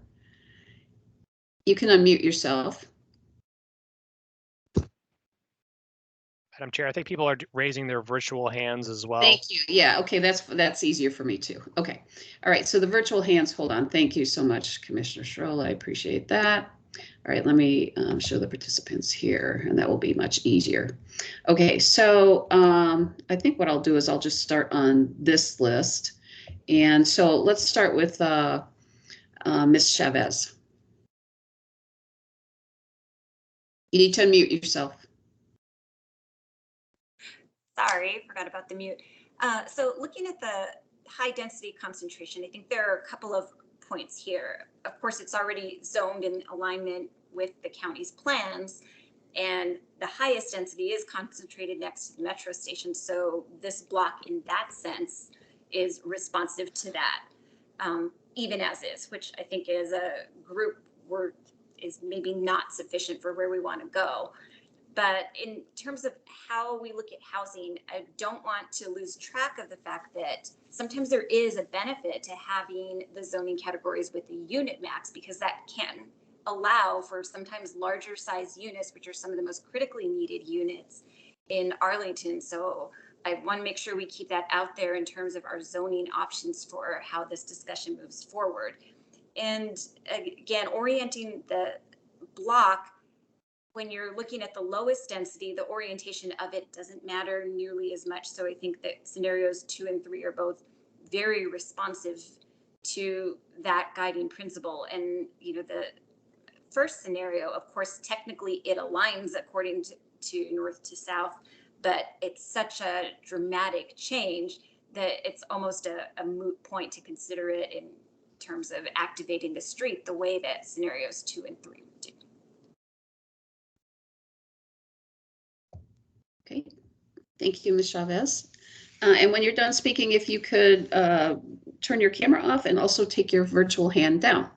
you can unmute yourself. Madam Chair, I think people are raising their virtual hands as well. Thank you. Yeah, okay, that's easier for me too. Okay. All right, so the virtual hands, hold on. Thank you so much, Commissioner Schroll. I appreciate that. All right, let me show the participants here, and that will be much easier. Okay, so I think what I'll do is I'll just start on this list. And so let's start with Ms. Chavez. You need to unmute yourself. Sorry, forgot about the mute. So looking at the high density concentration, I think there are a couple of points here. Of course, it's already zoned in alignment with the county's plans, and the highest density is concentrated next to the metro station. So this block in that sense is responsive to that, even as is, which I think as a group is maybe not sufficient for where we want to go. But in terms of how we look at housing, I don't want to lose track of the fact that sometimes there is a benefit to having the zoning categories with the unit max, because that can allow for sometimes larger size units, which are some of the most critically needed units in Arlington. So I want to make sure we keep that out there in terms of our zoning options for how this discussion moves forward. And again, orienting the block, when you're looking at the lowest density, the orientation of it doesn't matter nearly as much. So I think that scenarios 2 and 3 are both very responsive to that guiding principle. And, you know, the first scenario, of course, technically it aligns according to north to south, but it's such a dramatic change that it's almost a moot point to consider it in terms of activating the street the way that scenarios 2 and 3 would do. Okay, thank you, Ms. Chavez. And when you're done speaking, if you could turn your camera off and also take your virtual hand down.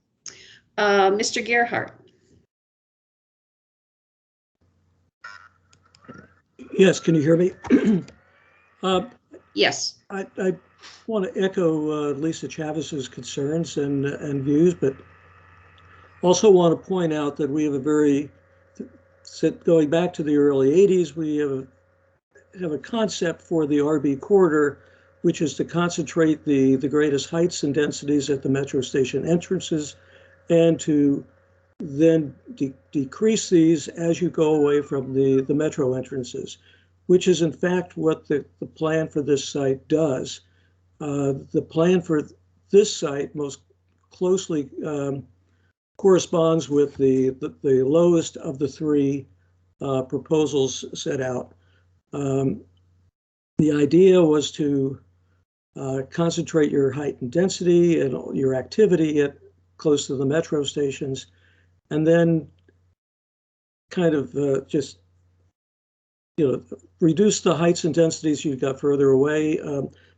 Mr. Gerhardt. Yes, can you hear me? Yes. I want to echo Lisa Chavez's concerns and views, but also want to point out that we have a very, going back to the early 80s, we have a concept for the RB corridor, which is to concentrate the greatest heights and densities at the metro station entrances, and to then decrease these as you go away from the metro entrances, which is in fact what the plan for this site does. The plan for this site most closely corresponds with the lowest of the 3 proposals set out. The idea was to concentrate your height and density and your activity at close to the metro stations, and then kind of just, you know, reduce the heights and densities you've got further away.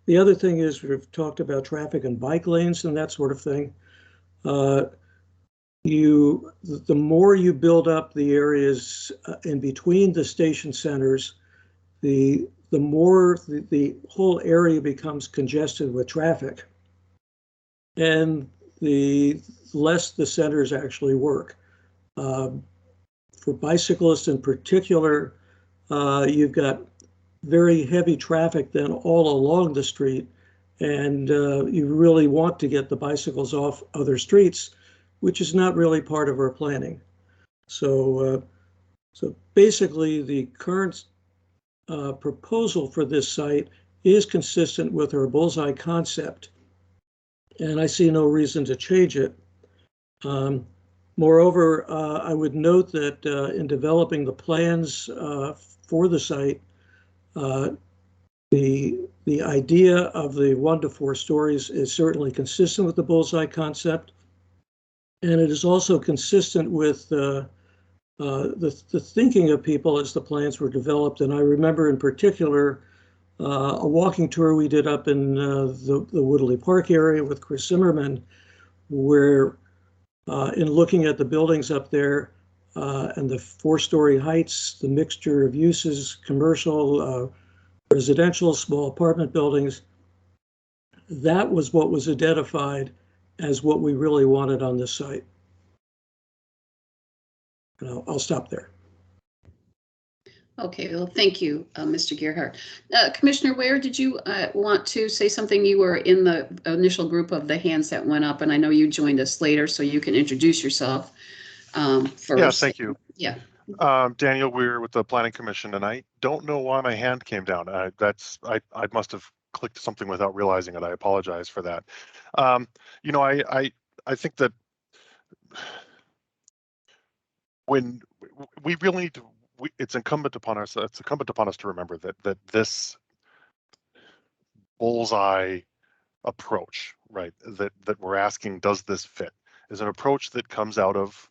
The other thing is we've talked about traffic and bike lanes and that sort of thing. The more you build up the areas in between the station centers, the more the whole area becomes congested with traffic, and the less the centers actually work. For bicyclists in particular, you've got very heavy traffic then all along the street, and you really want to get the bicycles off other streets, which is not really part of our planning. So basically the current proposal for this site is consistent with our bullseye concept, and I see no reason to change it. Moreover, I would note that in developing the plans for the site, the idea of the 1 to 4 stories is certainly consistent with the bullseye concept, and it is also consistent with the thinking of people as the plans were developed. And I remember in particular a walking tour we did up in the Woodley Park area with Chris Zimmerman, where in looking at the buildings up there and the 4-story heights, the mixture of uses, commercial, residential, small apartment buildings, that was what was identified as what we really wanted on this site. And I'll stop there. Okay, well, thank you, Mr. Gerhardt. Commissioner Ware, did you want to say something? You were in the initial group of the hands that went up, and I know you joined us later, so you can introduce yourself first. Yeah, thank you. Yeah. Daniel Weir with the Planning Commission, and I don't know why my hand came down. I must have clicked something without realizing it. I apologize for that. You know, I think that when we really need to, it's incumbent upon us. It's incumbent upon us to remember that this bullseye approach, right, that we're asking, does this fit, is an approach that comes out of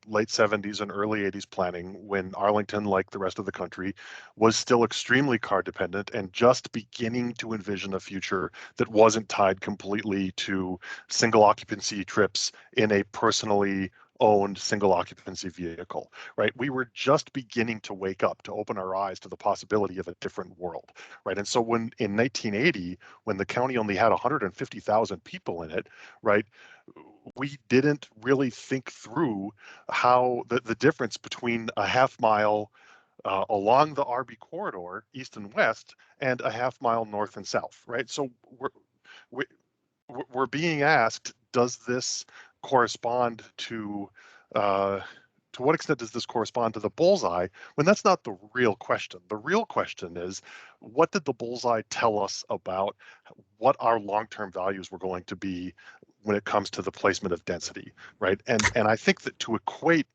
late 70s and early 80s planning, when Arlington, like the rest of the country, was still extremely car dependent and just beginning to envision a future that wasn't tied completely to single occupancy trips in a personally owned single occupancy vehicle, right? We were just beginning to wake up, to open our eyes to the possibility of a different world, right? And so when in 1980, when the county only had 150,000 people in it, right, we didn't really think through how the difference between a half mile along the RB corridor, east and west, and a half mile north and south, right? So we're being asked, does this correspond to what extent does this correspond to the bullseye, when that's not the real question. The real question is, what did the bullseye tell us about what our long-term values were going to be when it comes to the placement of density, right? And I think that to equate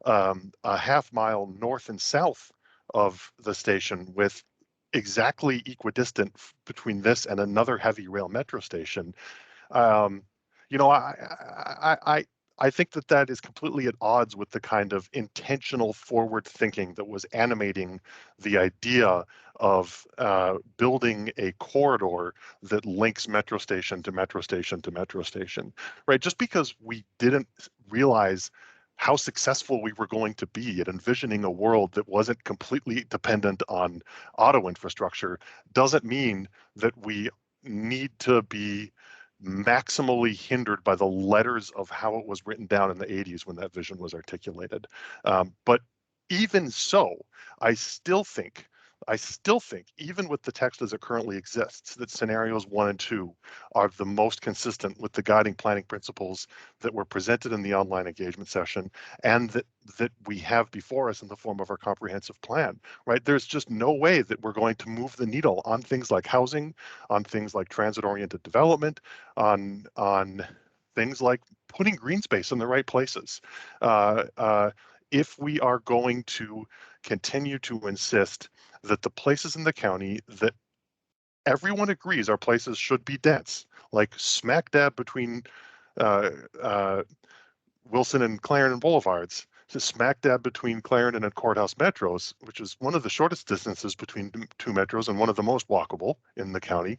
a half mile north and south of the station with exactly equidistant between this and another heavy rail metro station, you know, I think that is completely at odds with the kind of intentional forward thinking that was animating the idea of building a corridor that links metro station to metro station to metro station, right? Just because we didn't realize how successful we were going to be at envisioning a world that wasn't completely dependent on auto infrastructure doesn't mean that we need to be maximally hindered by the letters of how it was written down in the 80s when that vision was articulated. But even so, I still think, even with the text as it currently exists, that scenarios 1 and 2 are the most consistent with the guiding planning principles that were presented in the online engagement session, and that we have before us in the form of our comprehensive plan, right? There's just no way that we're going to move the needle on things like housing, on things like transit-oriented development, on things like putting green space in the right places. If we are going to continue to insist that the places in the county that everyone agrees our places should be dense, like smack dab between Wilson and Clarendon Boulevards, to smack dab between Clarendon and Courthouse metros, which is one of the shortest distances between two metros and one of the most walkable in the county,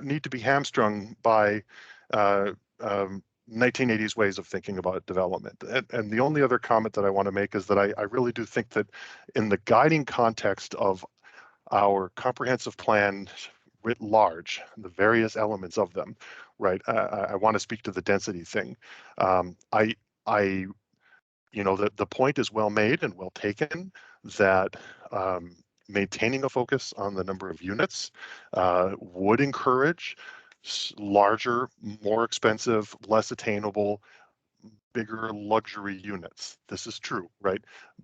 need to be hamstrung by 1980s ways of thinking about development. And the only other comment that I want to make is that I really do think that in the guiding context of our comprehensive plan writ large, the various elements of them, right? I want to speak to the density thing. You know, the point is well made and well taken that maintaining a focus on the number of units would encourage larger, more expensive, less attainable, bigger luxury units. This is true, right?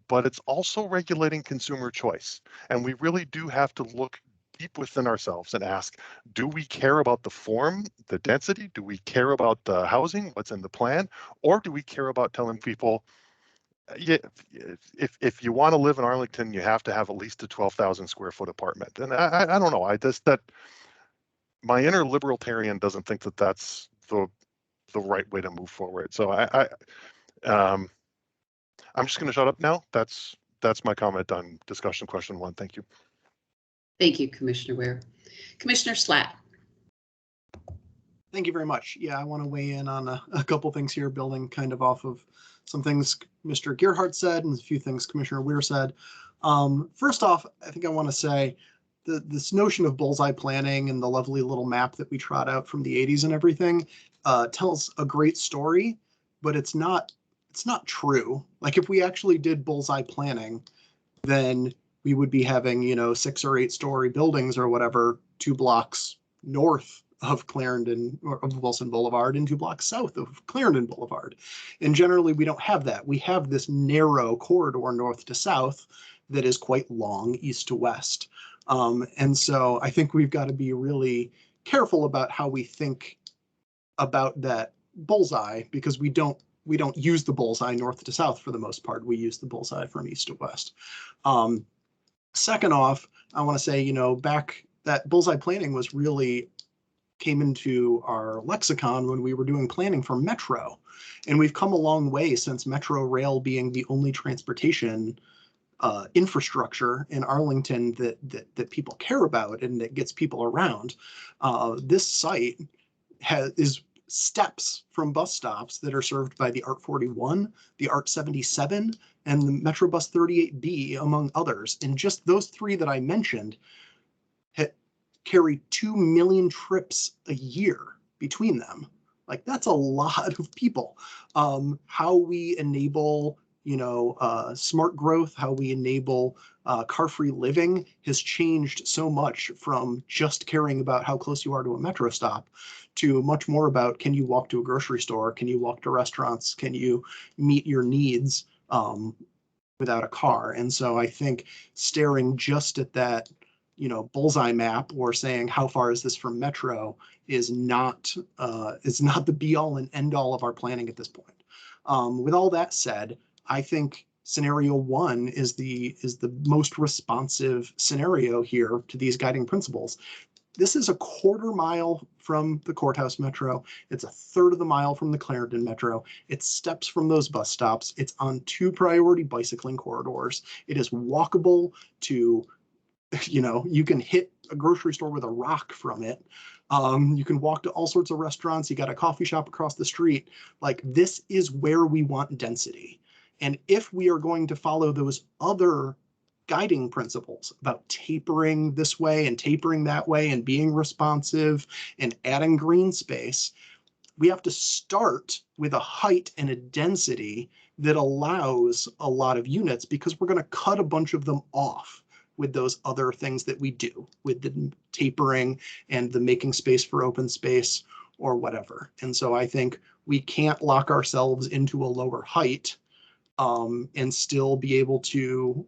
But it's also regulating consumer choice. And we really do have to look deep within ourselves and ask, do we care about the form, the density? Do we care about the housing, what's in the plan? Or do we care about telling people, yeah, if you want to live in Arlington, you have to have at least a 12,000 square foot apartment? And I don't know, my inner libertarian doesn't think that that's the right way to move forward. So I'm just going to shut up now. That's my comment on discussion question 1. Thank you. Thank you, Commissioner Ware. Commissioner Slatt. Thank you very much. Yeah, I want to weigh in on a couple things here, building kind of off of some things Mr. Gerhardt said and a few things Commissioner Weir said. First off, I think I want to say this notion of bullseye planning and the lovely little map that we trot out from the 80s and everything tells a great story, but it's not true. Like if we actually did bullseye planning, then we would be having, 6 or 8 story buildings or whatever, 2 blocks north of Clarendon or of Wilson Boulevard and 2 blocks south of Clarendon Boulevard. And generally we don't have that. We have this narrow corridor north to south that is quite long east to west. And so I think we've got to be really careful about how we think about that bullseye, because we don't use the bullseye north to south for the most part. We use the bullseye from east to west. Second off, I want to say, back that bullseye planning was really came into our lexicon when we were doing planning for Metro. And we've come a long way since Metro Rail being the only transportation infrastructure in Arlington that people care about and that gets people around. This site is steps from bus stops that are served by the ART 41, the ART 77, and the Metrobus 38B, among others. And just those 3 that I mentioned carry 2 million trips a year between them. Like that's a lot of people. How we enable, smart growth, how we enable car-free living has changed so much from just caring about how close you are to a metro stop to much more about, can you walk to a grocery store? Can you walk to restaurants? Can you meet your needs without a car? And so I think staring just at that, bullseye map or saying how far is this from Metro is not the be all and end all of our planning at this point. With all that said, I think scenario 1 is the most responsive scenario here to these guiding principles. This is a 1/4 mile from the Courthouse Metro. It's a 1/3 of the mile from the Clarendon Metro. It's steps from those bus stops. It's on 2 priority bicycling corridors. It is walkable to, you can hit a grocery store with a rock from it. You can walk to all sorts of restaurants. You got a coffee shop across the street. Like this is where we want density. And if we are going to follow those other guiding principles about tapering this way and tapering that way and being responsive and adding green space, we have to start with a height and a density that allows a lot of units, because we're going to cut a bunch of them off with those other things that we do with the tapering and the making space for open space or whatever. And so I think we can't lock ourselves into a lower height and still be able to,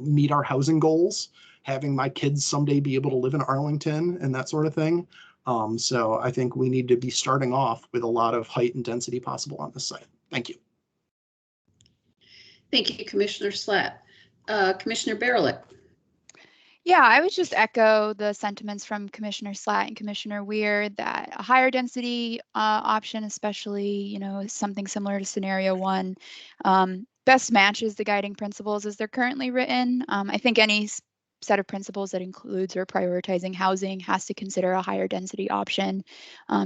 meet our housing goals, having my kids someday be able to live in Arlington and that sort of thing. So I think we need to be starting off with a lot of height and density possible on this site. Thank you. Thank you, Commissioner Slatt. Commissioner Barelick. Yeah, I would just echo the sentiments from Commissioner Slatt and Commissioner Weir that a higher density option, especially, something similar to scenario 1, best matches the guiding principles as they're currently written. I think any set of principles that includes or prioritizing housing has to consider a higher density option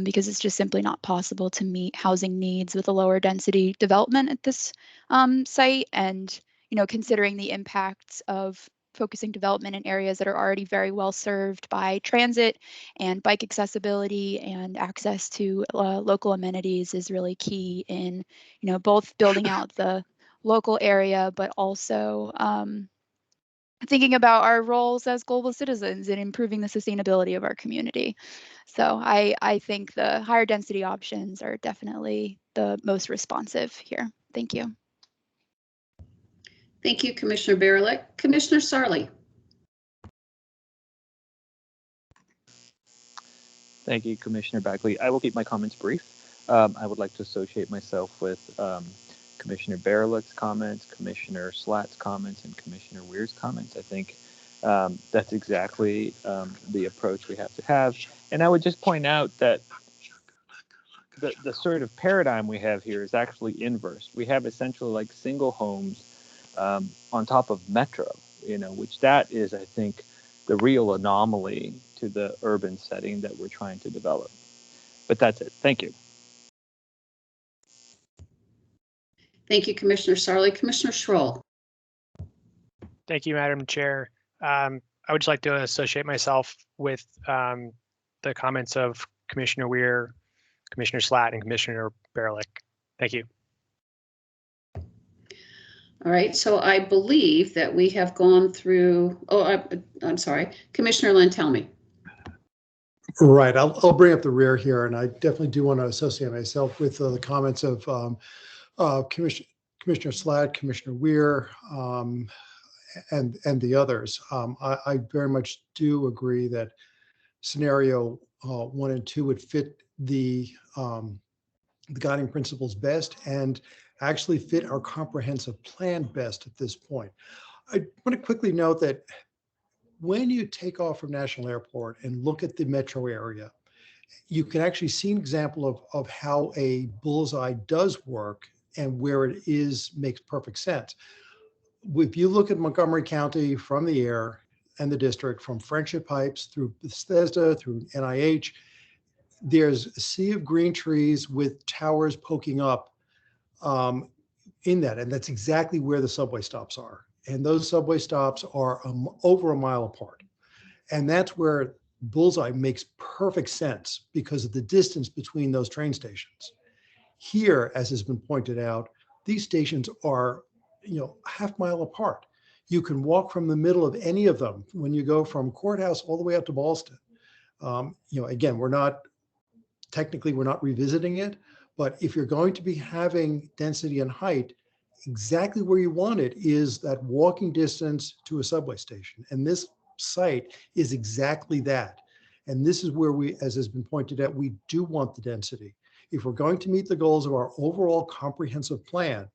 because it's just simply not possible to meet housing needs with a lower density development at this site. And, considering the impacts of focusing development in areas that are already very well served by transit and bike accessibility and access to local amenities is really key in, both building out the local area, but also thinking about our roles as global citizens in improving the sustainability of our community. So I think the higher density options are definitely the most responsive here. Thank you. Thank you, Commissioner Barelick. Commissioner Sarli. Thank you, Commissioner Bagley. I will keep my comments brief. I would like to associate myself with Commissioner Barelick's comments, Commissioner Slatt's comments, and Commissioner Weir's comments. I think that's exactly the approach we have to have. And I would just point out that the sort of paradigm we have here is actually inverse. We have essentially like single homes on top of metro, which that is, I think, the real anomaly to the urban setting that we're trying to develop. But that's it. Thank you. Thank you, Commissioner Sarley. Commissioner Schroll. Thank you, Madam Chair. I would just like to associate myself with the comments of Commissioner Weir, Commissioner Slatt, and Commissioner Barlick. Thank you. All right, so I believe that we have gone through, I'm sorry, Commissioner Lantelmi. Right, I'll bring up the rear here, and I definitely do want to associate myself with the comments of Commissioner Slatt, Commissioner Weir, and the others. I very much do agree that scenario 1 and 2 would fit the guiding principles best and actually fit our comprehensive plan best at this point. I want to quickly note that when you take off from National Airport and look at the metro area, you can actually see an example of how a bullseye does work and where it is makes perfect sense. If you look at Montgomery County from the air and the district, from Friendship Heights through Bethesda, through NIH, there's a sea of green trees with towers poking up in that. And that's exactly where the subway stops are. And those subway stops are over a mile apart. And that's where Bullseye makes perfect sense because of the distance between those train stations. Here, as has been pointed out, these stations are, half mile apart. You can walk from the middle of any of them when you go from Courthouse all the way up to Ballston. Again, we're not revisiting it, but if you're going to be having density and height, exactly where you want it is that walking distance to a subway station. And this site is exactly that. And this is where we, as has been pointed out, we do want the density. If we're going to meet the goals of our overall comprehensive plan,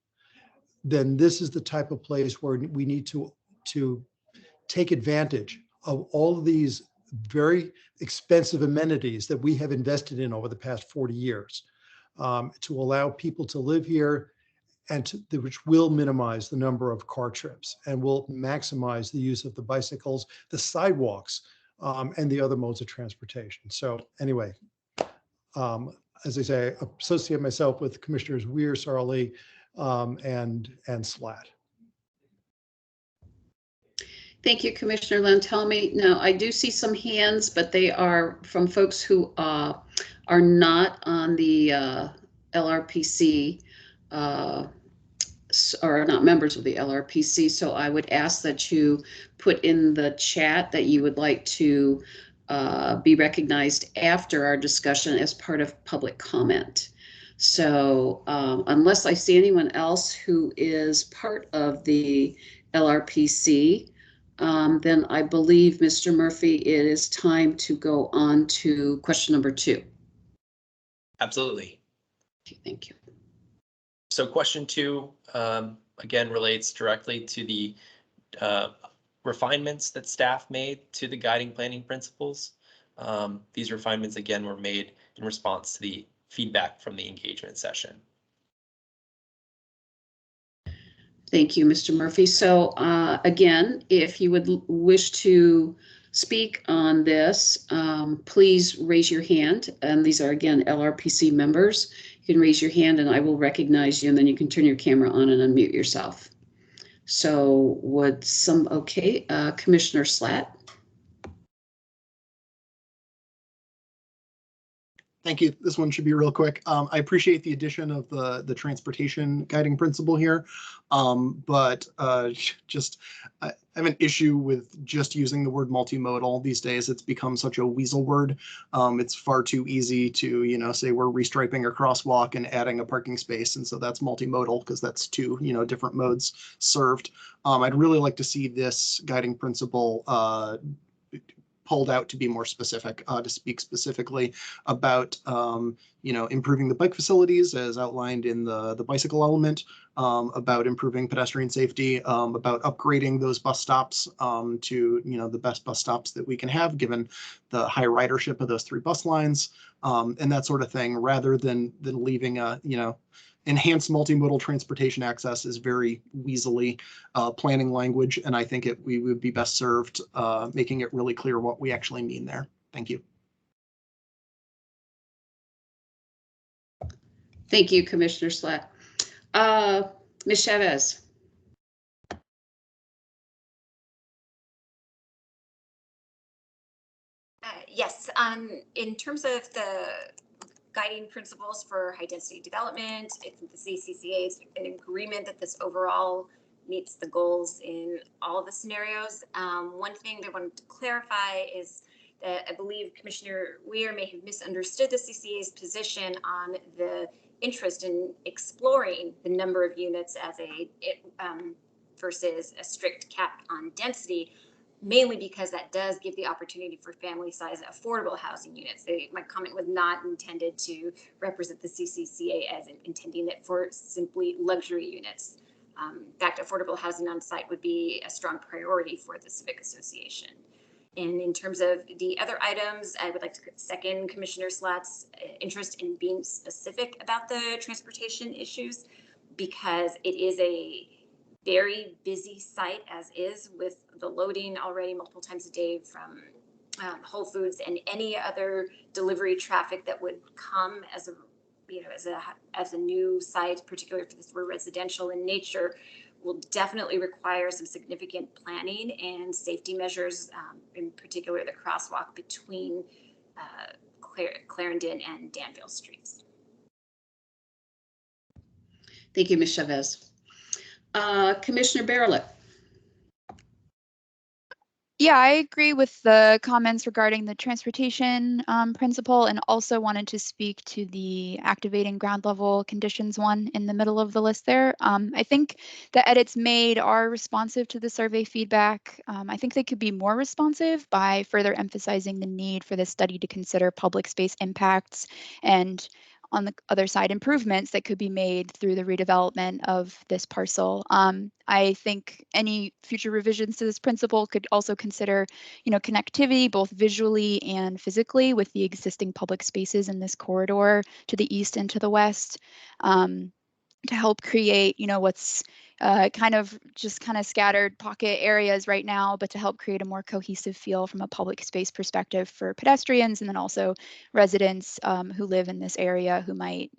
then this is the type of place where we need to take advantage of all of these very expensive amenities that we have invested in over the past 40 years to allow people to live here and which will minimize the number of car trips and will maximize the use of the bicycles, the sidewalks, and the other modes of transportation. So anyway, as I say, I associate myself with Commissioners Weir, Sarley, and Slatt. Thank you, Commissioner Lantelmi. Now, I do see some hands, but they are from folks who are not on the LRPC or not members of the LRPC. So I would ask that you put in the chat that you would like to be recognized after our discussion as part of public comment. So unless I see anyone else who is part of the LRPC, then I believe, Mr. Murphy, it is time to go on to question number 2. Absolutely. Okay, thank you. So question 2, again, relates directly to the refinements that staff made to the guiding planning principles. These refinements, again, were made in response to the feedback from the engagement session. Thank you, Mr. Murphy. So again, if you would wish to speak on this, please raise your hand. And these are, again, LRPC members. You can raise your hand and I will recognize you, and then you can turn your camera on and unmute yourself. So Commissioner Slatt. Thank you. This one should be real quick. I appreciate the addition of the transportation guiding principle here, but I have an issue with just using the word multimodal these days. It's become such a weasel word. It's far too easy to say we're restriping a crosswalk and adding a parking space, and so that's multimodal because that's 2 different modes served. I'd really like to see this guiding principle pulled out to be more specific, to speak specifically about, improving the bike facilities as outlined in the bicycle element, about improving pedestrian safety, about upgrading those bus stops to, the best bus stops that we can have given the high ridership of those 3 bus lines, and that sort of thing, rather than leaving an enhanced multimodal transportation access is very weaselly planning language, and I think we would be best served making it really clear what we actually mean there. Thank you. Thank you, Commissioner Slack. Ms. Chavez. Yes, in terms of the guiding principles for high density development, I think the CCCA is in agreement that this overall meets the goals in all of the scenarios. One thing they wanted to clarify is that I believe Commissioner Weir may have misunderstood the CCA's position on the interest in exploring the number of units as versus a strict cap on density, mainly because that does give the opportunity for family size affordable housing units. My comment was not intended to represent the CCCA as intending it for simply luxury units. In fact, affordable housing on site would be a strong priority for the Civic Association. And in terms of the other items, I would like to second Commissioner Slatt's interest in being specific about the transportation issues, because it is a very busy site as is, with the loading already multiple times a day from Whole Foods and any other delivery traffic that would come as a new site, particularly if this were residential in nature, will definitely require some significant planning and safety measures, in particular the crosswalk between Clarendon and Danville Streets. Thank you, Ms. Chavez. Commissioner Barelick. Yeah, I agree with the comments regarding the transportation principle, and also wanted to speak to the activating ground level conditions one in the middle of the list there. I think the edits made are responsive to the survey feedback. I think they could be more responsive by further emphasizing the need for this study to consider public space impacts, and on the other side, improvements that could be made through the redevelopment of this parcel. I think any future revisions to this principle could also consider, connectivity both visually and physically with the existing public spaces in this corridor to the east and to the west, to help create, what's kind of scattered pocket areas right now, but to help create a more cohesive feel from a public space perspective for pedestrians, and then also residents who live in this area who might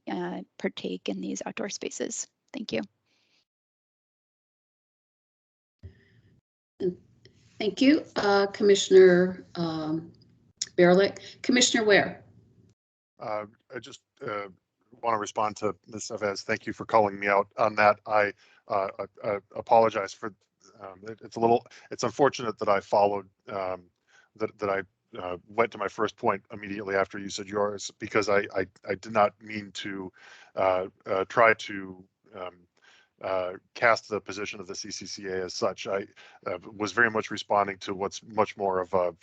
partake in these outdoor spaces. Thank you. Thank you, Commissioner Barelick. Commissioner Ware. I just want to respond to Ms. Chavez. Thank you for calling me out on that. I apologize for it's unfortunate that I followed that I went to my first point immediately after you said yours, because I did not mean to try to cast the position of the CCCA as such. I was very much responding to what's much more of a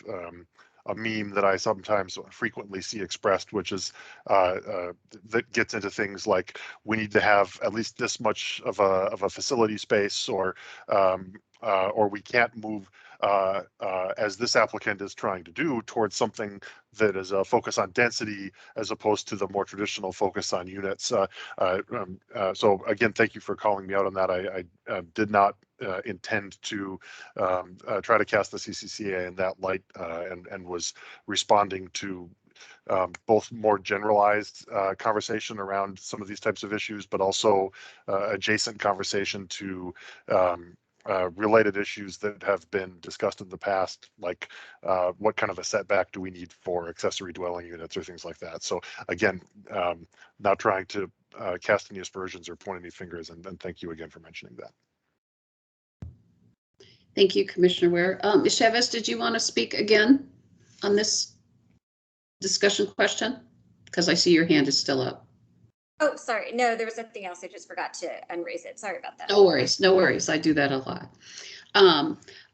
meme that I sometimes frequently see expressed, which is that gets into things like, we need to have at least this much of a facility space, or we can't move as this applicant is trying to do, towards something that is a focus on density as opposed to the more traditional focus on units. So again, thank you for calling me out on that. I did not intend to try to cast the CCCA in that light, and was responding to both more generalized conversation around some of these types of issues, but also adjacent conversation to related issues that have been discussed in the past, like what kind of a setback do we need for accessory dwelling units or things like that. So again, not trying to cast any aspersions or point any fingers, and thank you again for mentioning that. Thank you, Commissioner Ware. Ms. Chavez, did you want to speak again on this discussion question? Because I see your hand is still up. Oh, sorry. No, there was something else. I just forgot to unraise it. Sorry about that. No worries. No worries. I do that a lot.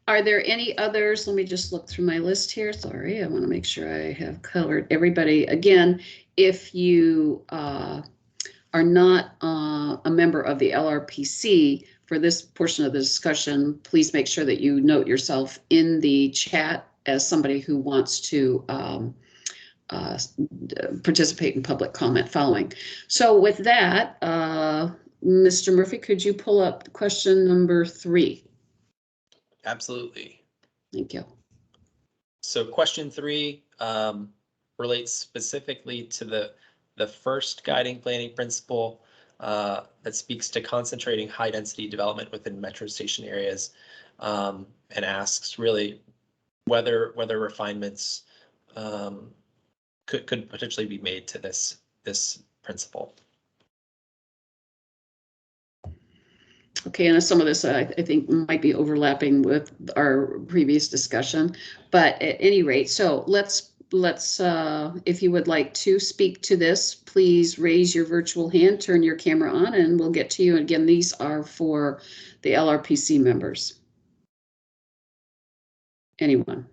Are there any others? Let me just look through my list here. Sorry, I want to make sure I have covered everybody. Again, if you are not a member of the LRPC, for this portion of the discussion, please make sure that you note yourself in the chat as somebody who wants to participate in public comment following. So with that, Mr. Murphy, could you pull up question number 3? Absolutely. Thank you. So question 3 relates specifically to the first guiding planning principle that speaks to concentrating high density development within metro station areas, and asks really whether refinements could potentially be made to this principle. Okay, and some of this I think might be overlapping with our previous discussion, but at any rate, so let's if you would like to speak to this, please raise your virtual hand, turn your camera on, and we'll get to you. Again, these are for the LRPC members. Anyone?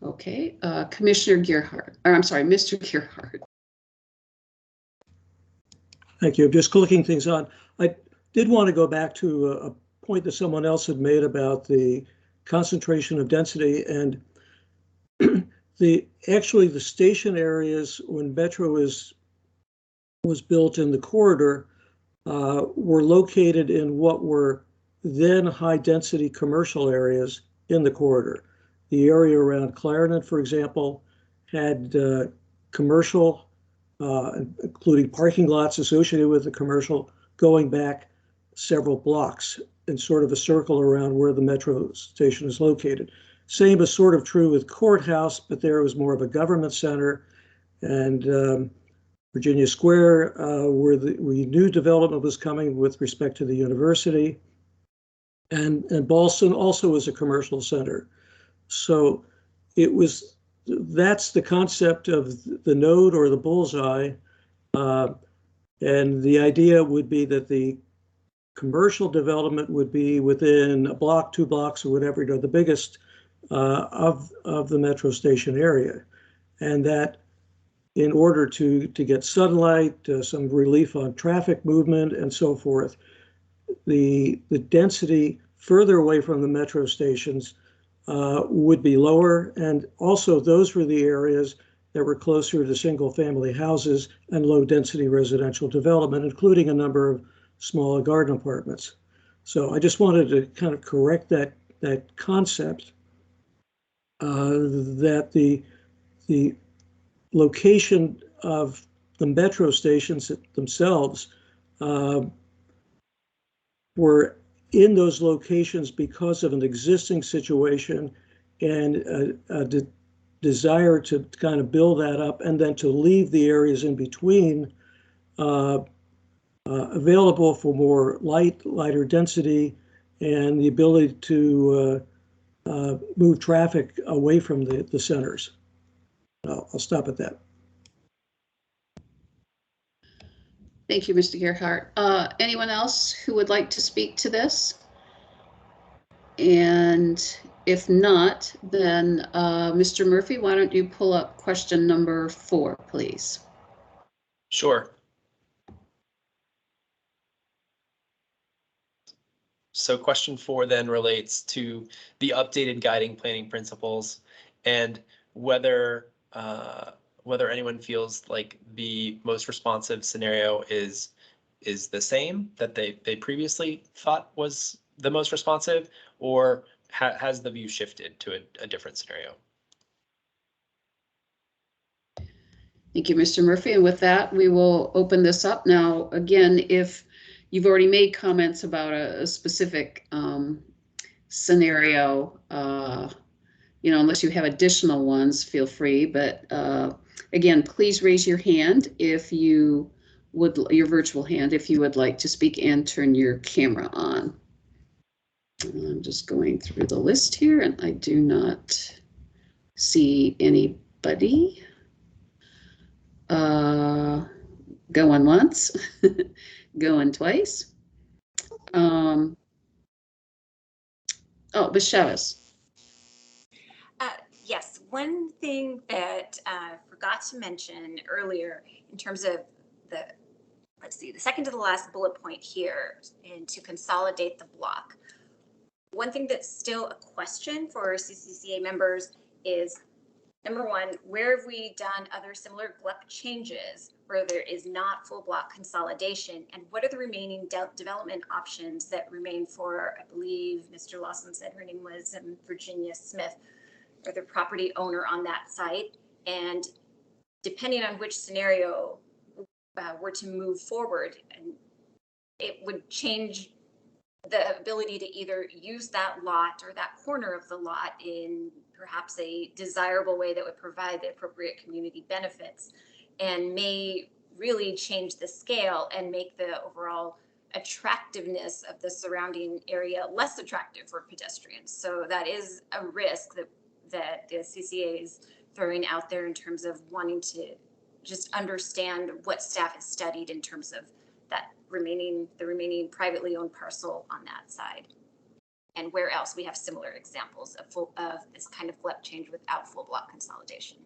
Okay, Commissioner Gearhart, or I'm sorry, Mr. Gearhart. Thank you. Just clicking things on. I did want to go back to a point that someone else had made about the concentration of density, and actually the station areas when Metro was built in the corridor were located in what were then high density commercial areas in the corridor. The area around Clarendon, for example, had commercial, including parking lots associated with the commercial, going back several blocks in sort of a circle around where the metro station is located. Same is sort of true with Courthouse, but there it was more of a government center, and Virginia Square, where we knew development was coming with respect to the university, and Ballston also was a commercial center. So that's the concept of the node or the bullseye, and the idea would be that the commercial development would be within a block, 2 blocks, or whatever, the biggest of the metro station area, and that in order to get sunlight, some relief on traffic movement, and so forth, the density further away from the metro stations would be lower, and also those were the areas that were closer to single-family houses and low-density residential development, including a number of small garden apartments. So I just wanted to kind of correct that concept that the location of the metro stations themselves were in those locations because of an existing situation and a desire to kind of build that up, and then to leave the areas in between available for more lighter density and the ability to move traffic away from the centers. I'll stop at that. Thank you, Mr. Gearhart. Anyone else who would like to speak to this? And if not, then Mr. Murphy, why don't you pull up question number 4, please? Sure. So question 4 then relates to the updated guiding planning principles and whether anyone feels like the most responsive scenario is the same that they previously thought was the most responsive, or has the view shifted to a different scenario? Thank you, Mr. Murphy. And with that, we will open this up. Now, again, if you've already made comments about a specific scenario, unless you have additional ones, feel free. But again, please raise your hand if you would, your virtual hand, if you would like to speak, and turn your camera on. I'm just going through the list here, and I do not see anybody. Going once, going twice. Oh, Ms. Chavez. Yes, one thing that I forgot to mention earlier in terms of the second to the last bullet point here, and to consolidate the block. One thing that's still a question for CCCA members is Number one, where have we done other similar GLUP changes where there is not full block consolidation? And what are the remaining development options that remain for, I believe Mr. Lawson said her name was Virginia Smith, or the property owner on that site? And depending on which scenario were to move forward, and it would change the ability to either use that lot or that corner of the lot in perhaps a desirable way that would provide the appropriate community benefits, and may really change the scale and make the overall attractiveness of the surrounding area less attractive for pedestrians. So that is a risk that the CCA is throwing out there in terms of wanting to just understand what staff has studied in terms of that the remaining privately owned parcel on that side, and where else we have similar examples of this kind of GLUP change without full block consolidation.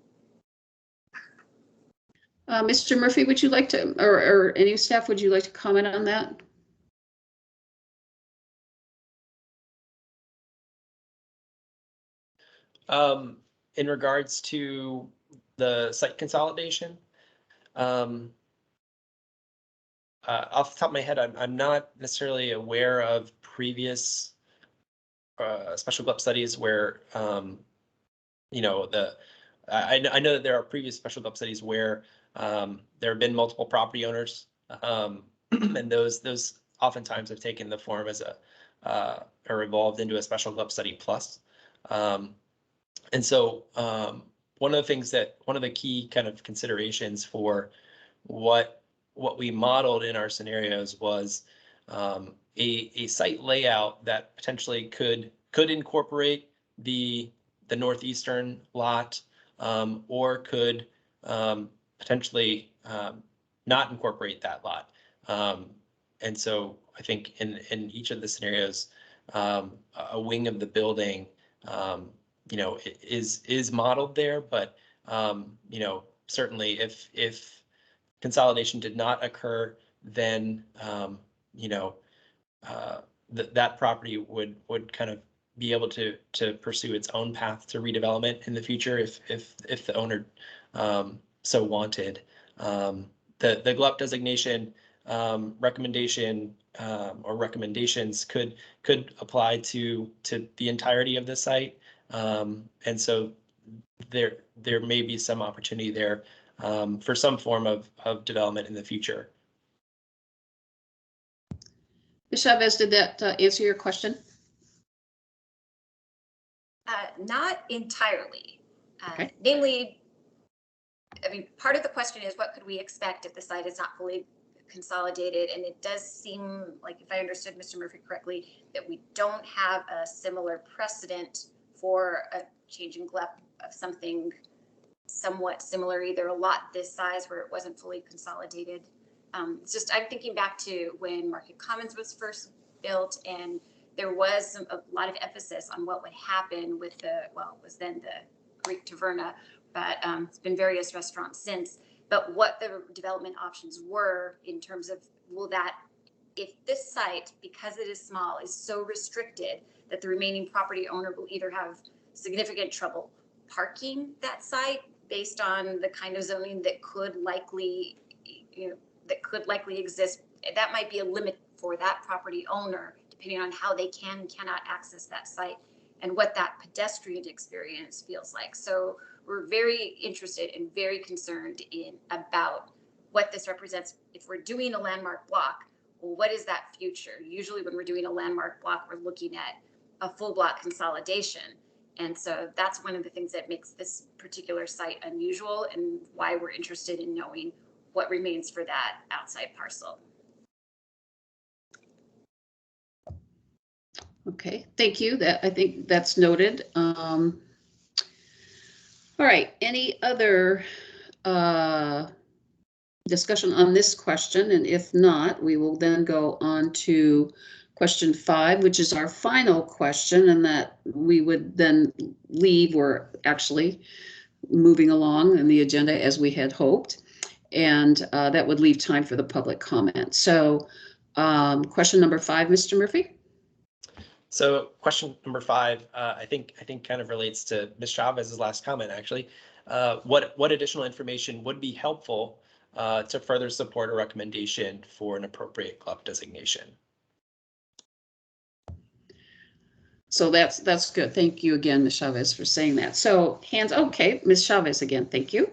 Mr. Murphy, would you like to, or any staff, would you like to comment on that? In regards to the site consolidation, off the top of my head, I'm not necessarily aware of previous special GLUP studies where, you know, I know that there are previous special GLUP studies where there have been multiple property owners, and those oftentimes have taken the form as or evolved into a special GLUP study plus. And so one of the key kind of considerations for what we modeled in our scenarios was a site layout that potentially could incorporate the northeastern lot, or could potentially not incorporate that lot. And so I think in each of the scenarios, a wing of the building, you know, is modeled there, but you know, certainly if consolidation did not occur, then you know, that property would kind of be able to pursue its own path to redevelopment in the future if the owner so wanted. The GLUP designation recommendation or recommendations could apply to the entirety of the site, and so there may be some opportunity there for some form of development in the future. Ms. Chavez, did that answer your question? Not entirely. Okay. Namely, I mean, part of the question is what could we expect if the site is not fully consolidated? And it does seem like, if I understood Mr. Murphy correctly, that we don't have a similar precedent for a change in GLUP of something somewhat similar, either a lot this size where it wasn't fully consolidated. It's just, I'm thinking back to when Market Commons was first built, and there was a lot of emphasis on what would happen with it was then the Greek Taverna, but it's been various restaurants since. But what the development options were in terms of, if this site, because it is small, is so restricted that the remaining property owner will either have significant trouble parking that site based on the kind of zoning that could likely, exist. That might be a limit for that property owner, depending on how they can and cannot access that site and what that pedestrian experience feels like. So we're very interested and very concerned about what this represents. If we're doing a landmark block, well, what is that future? Usually when we're doing a landmark block, we're looking at a full block consolidation. And so that's one of the things that makes this particular site unusual and why we're interested in knowing what remains for that outside parcel. Okay, thank you. I think that's noted. All right, any other discussion on this question? And if not, we will then go on to question 5, which is our final question, and that we would then leave. We're actually moving along in the agenda as we had hoped, and that would leave time for the public comment. So question number 5, Mr. Murphy. So question number 5, I think kind of relates to Ms. Chavez's last comment, actually. What additional information would be helpful to further support a recommendation for an appropriate GLUP designation? So that's good. Thank you again, Ms. Chavez, for saying that. So hands, okay, Ms. Chavez again, thank you.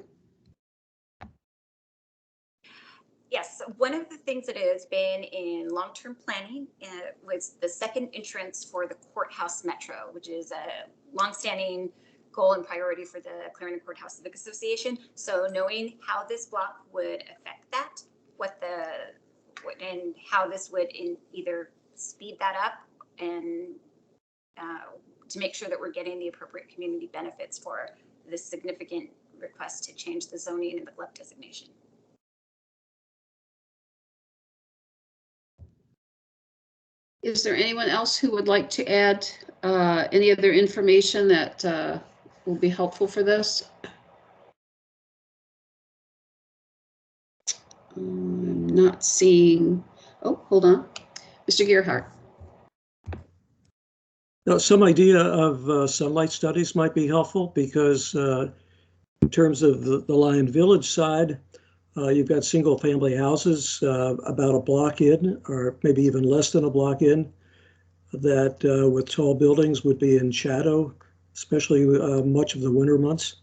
Yes, so one of the things that has been in long-term planning was the second entrance for the Courthouse Metro, which is a longstanding goal and priority for the Clarendon Courthouse Civic Association. So knowing how this block would affect that, and how this would either speed that up and to make sure that we're getting the appropriate community benefits for this significant request to change the zoning and the GLUP designation. Is there anyone else who would like to add any other information that will be helpful for this? I'm not seeing, oh, hold on. Mr. Gearhart. Now, some idea of sunlight studies might be helpful because in terms of the Lion Village side, you've got single family houses about a block in, or maybe even less than a block in, that with tall buildings would be in shadow, especially much of the winter months.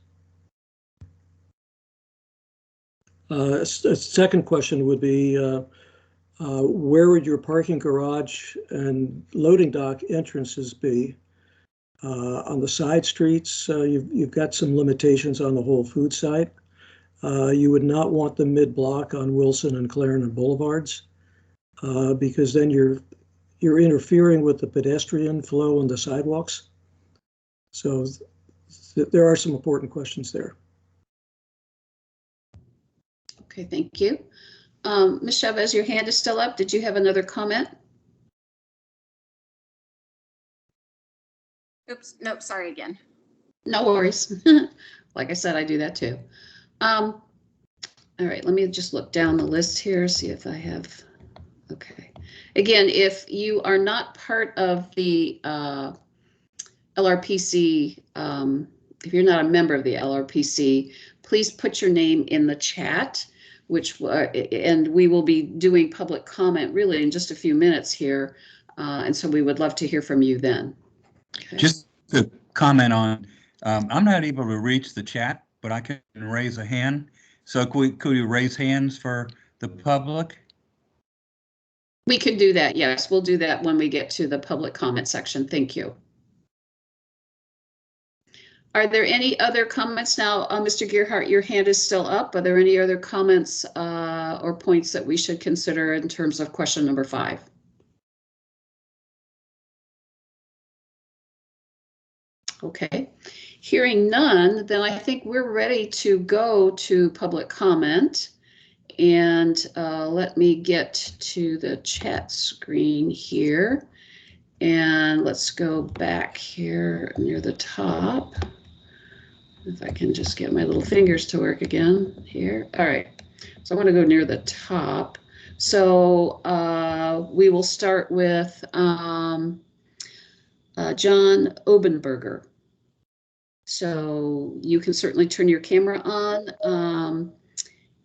A second question would be, where would your parking garage and loading dock entrances be? On the side streets, you've got some limitations on the Whole Food site. You would not want them mid-block on Wilson and Clarendon Boulevards because then you're interfering with the pedestrian flow on the sidewalks. So there are some important questions there. Okay, thank you. Ms. Chavez, your hand is still up. Did you have another comment? Oops, nope, sorry again. No worries. Like I said, I do that too. All right, let me just look down the list here, see if I have, okay. Again, if you are not part of the LRPC, if you're not a member of the LRPC, please put your name in the chat, and we will be doing public comment really in just a few minutes here. And so we would love to hear from you then. Okay. Just to comment on, I'm not able to reach the chat, but I can raise a hand. So could we raise hands for the public? We could do that, yes. We'll do that when we get to the public comment section. Thank you. Are there any other comments now? Mr. Gearhart, your hand is still up. Are there any other comments or points that we should consider in terms of question number 5? Okay, hearing none, then I think we're ready to go to public comment. And let me get to the chat screen here. And let's go back here near the top. If I can just get my little fingers to work again here. All right, so I want to go near the top. So we will start with John Obenberger. So you can certainly turn your camera on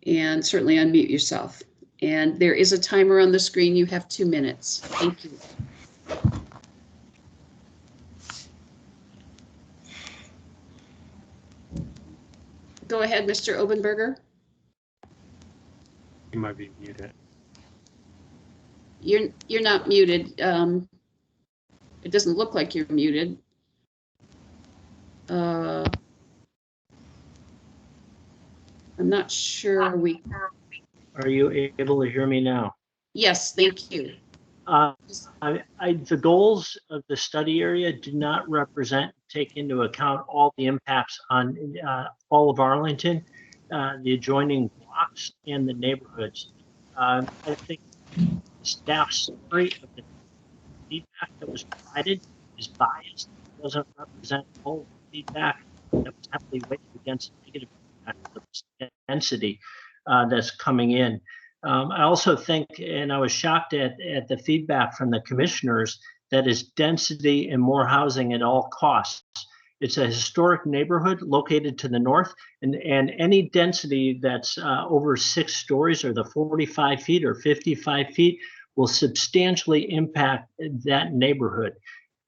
and certainly unmute yourself. And there is a timer on the screen. You have 2 minutes. Thank you. Go ahead, Mr. Obenberger. You might be muted. You're not muted. It doesn't look like you're muted. I'm not sure we. Are you able to hear me now? Yes, thank you. The goals of the study area do not take into account all the impacts on all of Arlington, the adjoining blocks and the neighborhoods. I think the staff's summary of the feedback that was provided is biased. It doesn't represent all feedback that was heavily weighted against negative impact of the density that's coming in. I also think, and I was shocked at the feedback from the commissioners, that is density and more housing at all costs. It's a historic neighborhood located to the north, and any density that's over 6 stories or the 45 feet or 55 feet will substantially impact that neighborhood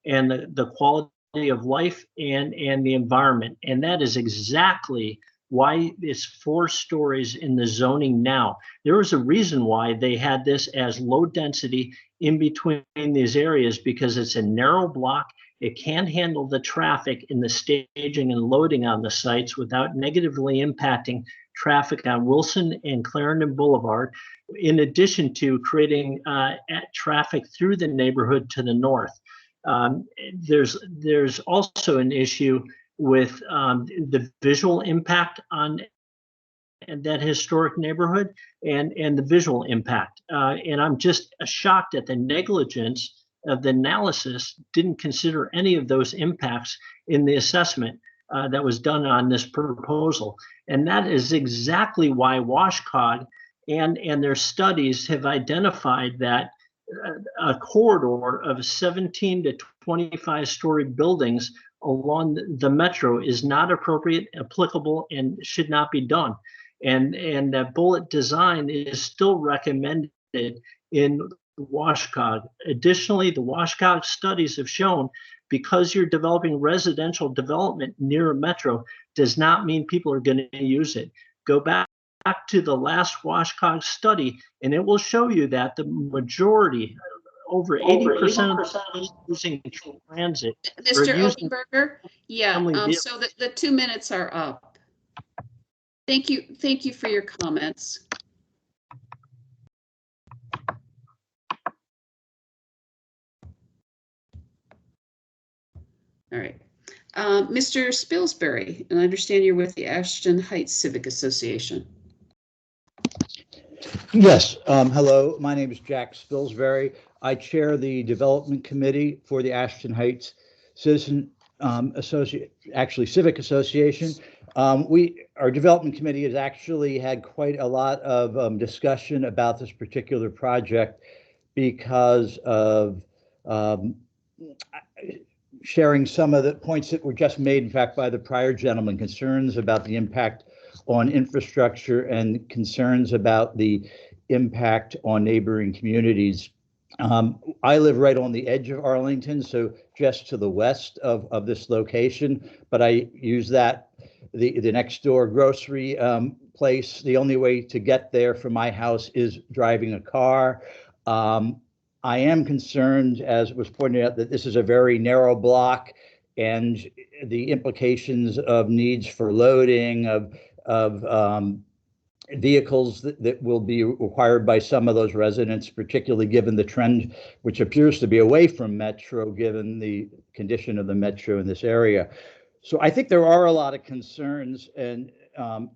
and the quality of life and the environment. And that is exactly why it's 4 stories in the zoning now. There was a reason why they had this as low density in between these areas, because it's a narrow block. It can handle the traffic in the staging and loading on the sites without negatively impacting traffic on Wilson and Clarendon Boulevard, in addition to creating traffic through the neighborhood to the north. There's also an issue with the visual impact on that historic neighborhood and the visual impact. And I'm just shocked at the negligence of the analysis didn't consider any of those impacts in the assessment that was done on this proposal. And that is exactly why WashCog and their studies have identified that a corridor of 17 to 25 story buildings along the metro is not appropriate, applicable, and should not be done. And that bullet design is still recommended in WashCog. Additionally, the WashCog studies have shown because you're developing residential development near a metro does not mean people are going to use it. Go back to the last WashCog study, and it will show you that the majority, over 80% of the people using transit. Mr. Obenberger, yeah, so the 2 minutes are up. Thank you for your comments. All right. Mr. Spilsbury, and I understand you're with the Ashton Heights Civic Association. Yes. Hello, my name is Jack Spilsbury. I chair the development committee for the Ashton Heights Civic Association. Our development committee has actually had quite a lot of discussion about this particular project because of sharing some of the points that were just made, in fact, by the prior gentleman, concerns about the impact on infrastructure and concerns about the impact on neighboring communities. I live right on the edge of Arlington, so just to the west of this location, but I use the next door grocery place. The only way to get there from my house is driving a car. I am concerned, as was pointed out, that this is a very narrow block, and the implications of needs for loading of vehicles that will be required by some of those residents, particularly given the trend, which appears to be away from Metro, given the condition of the Metro in this area. So I think there are a lot of concerns and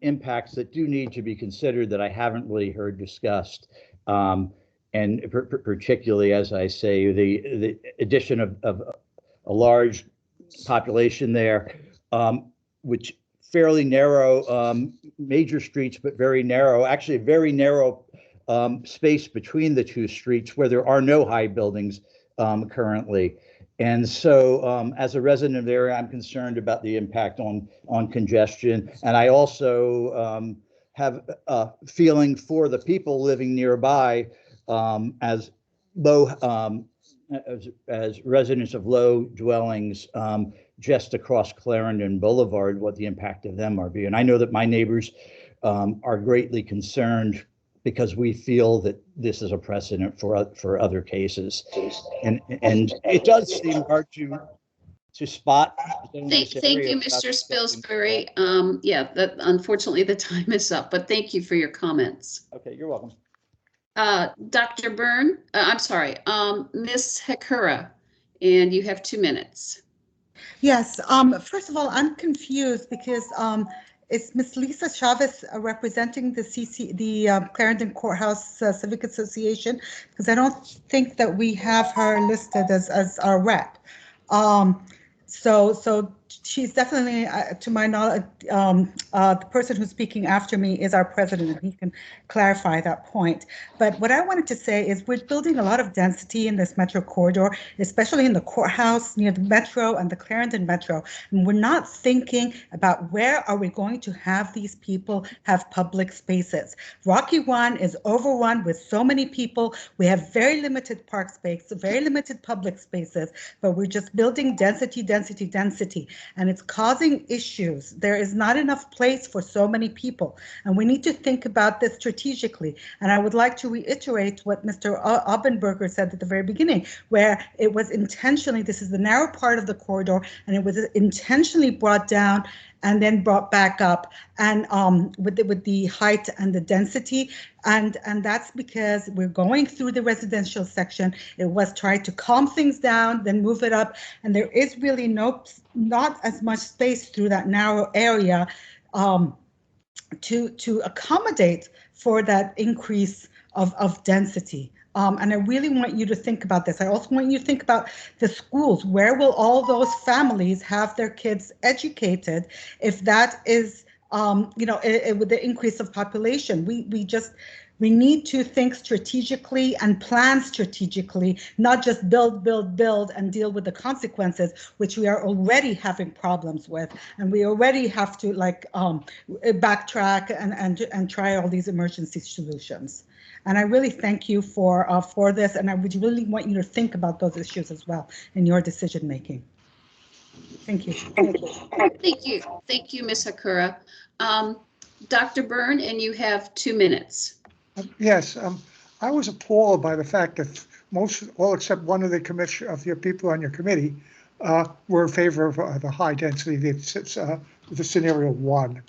impacts that do need to be considered that I haven't really heard discussed. And particularly, as I say, the addition of a large population there, which fairly narrow major streets, but very narrow, actually a very narrow space between the two streets where there are no high buildings currently. And so as a resident of the area, I'm concerned about the impact on congestion. And I also have a feeling for the people living nearby as residents of low dwellings just across Clarendon Boulevard, what the impact of them are being. And I know that my neighbors are greatly concerned because we feel that this is a precedent for other cases, and it does seem hard to spot. Thank you, Mr. Spilsbury. Yeah, that unfortunately the time is up, but thank you for your comments. Okay, you're welcome. Dr. Byrne, I'm sorry, Ms. Hekura, and you have 2 minutes. Yes, first of all, I'm confused because is Ms. Lisa Chavez representing the Clarendon Courthouse Civic Association? Because I don't think that we have her listed as our rep. So she's definitely, to my knowledge, the person who's speaking after me is our president, and he can clarify that point. But what I wanted to say is we're building a lot of density in this metro corridor, especially in the courthouse near the metro and the Clarendon metro. And we're not thinking about where are we going to have these people have public spaces. Rocky Run is overrun with so many people. We have very limited park space, very limited public spaces, but we're just building density, density, density, and it's causing issues. There is not enough place for so many people, and we need to think about this strategically. And I would like to reiterate what Mr. Aubenberger said at the very beginning, where it was intentionally, this is the narrow part of the corridor, and it was intentionally brought down and then brought back up, and with the height and the density, and that's because we're going through the residential section. It was trying to calm things down, then move it up, and there is really not as much space through that narrow area to accommodate for that increase of density. And I really want you to think about this. I also want you to think about the schools. Where will all those families have their kids educated if that is, with the increase of population? We need to think strategically and plan strategically, not just build, and deal with the consequences, which we are already having problems with. And we already have to backtrack and try all these emergency solutions. And I really thank you for this, and I would really want you to think about those issues as well in your decision making. Thank you. Thank you, Ms. Hakura. Dr. Byrne, and you have 2 minutes. Yes, I was appalled by the fact that all except one of your people on your committee were in favor of the high density, the scenario 1.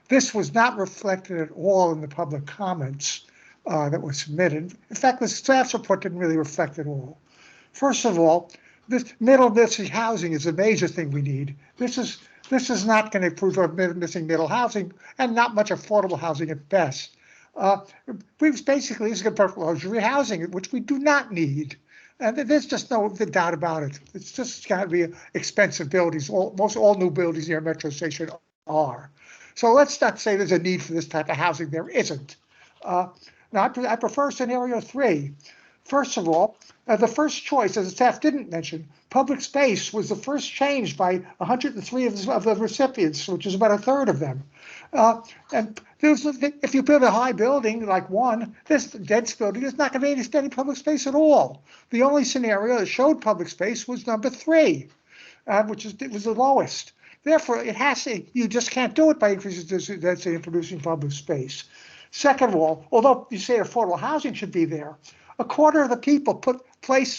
This was not reflected at all in the public comments that were submitted. In fact, the staff's report didn't really reflect it all. First of all, this middle density housing is a major thing we need. This is not going to improve our missing middle housing, and not much affordable housing at best. This is going to put luxury housing, which we do not need. And there's just no doubt about it. It's just got to be expensive buildings. Most all new buildings near a metro station are. So let's not say there's a need for this type of housing. There isn't. Now, I prefer scenario 3. First of all, the first choice, as the staff didn't mention, public space was the first change by 103 of the recipients, which is about a third of them. And if you build a high building like 1, this dense building, there's not going to be any public space at all. The only scenario that showed public space was number 3, which was the lowest. Therefore, you just can't do it by increasing density and producing public space. Second of all, although you say affordable housing should be there, a quarter of the people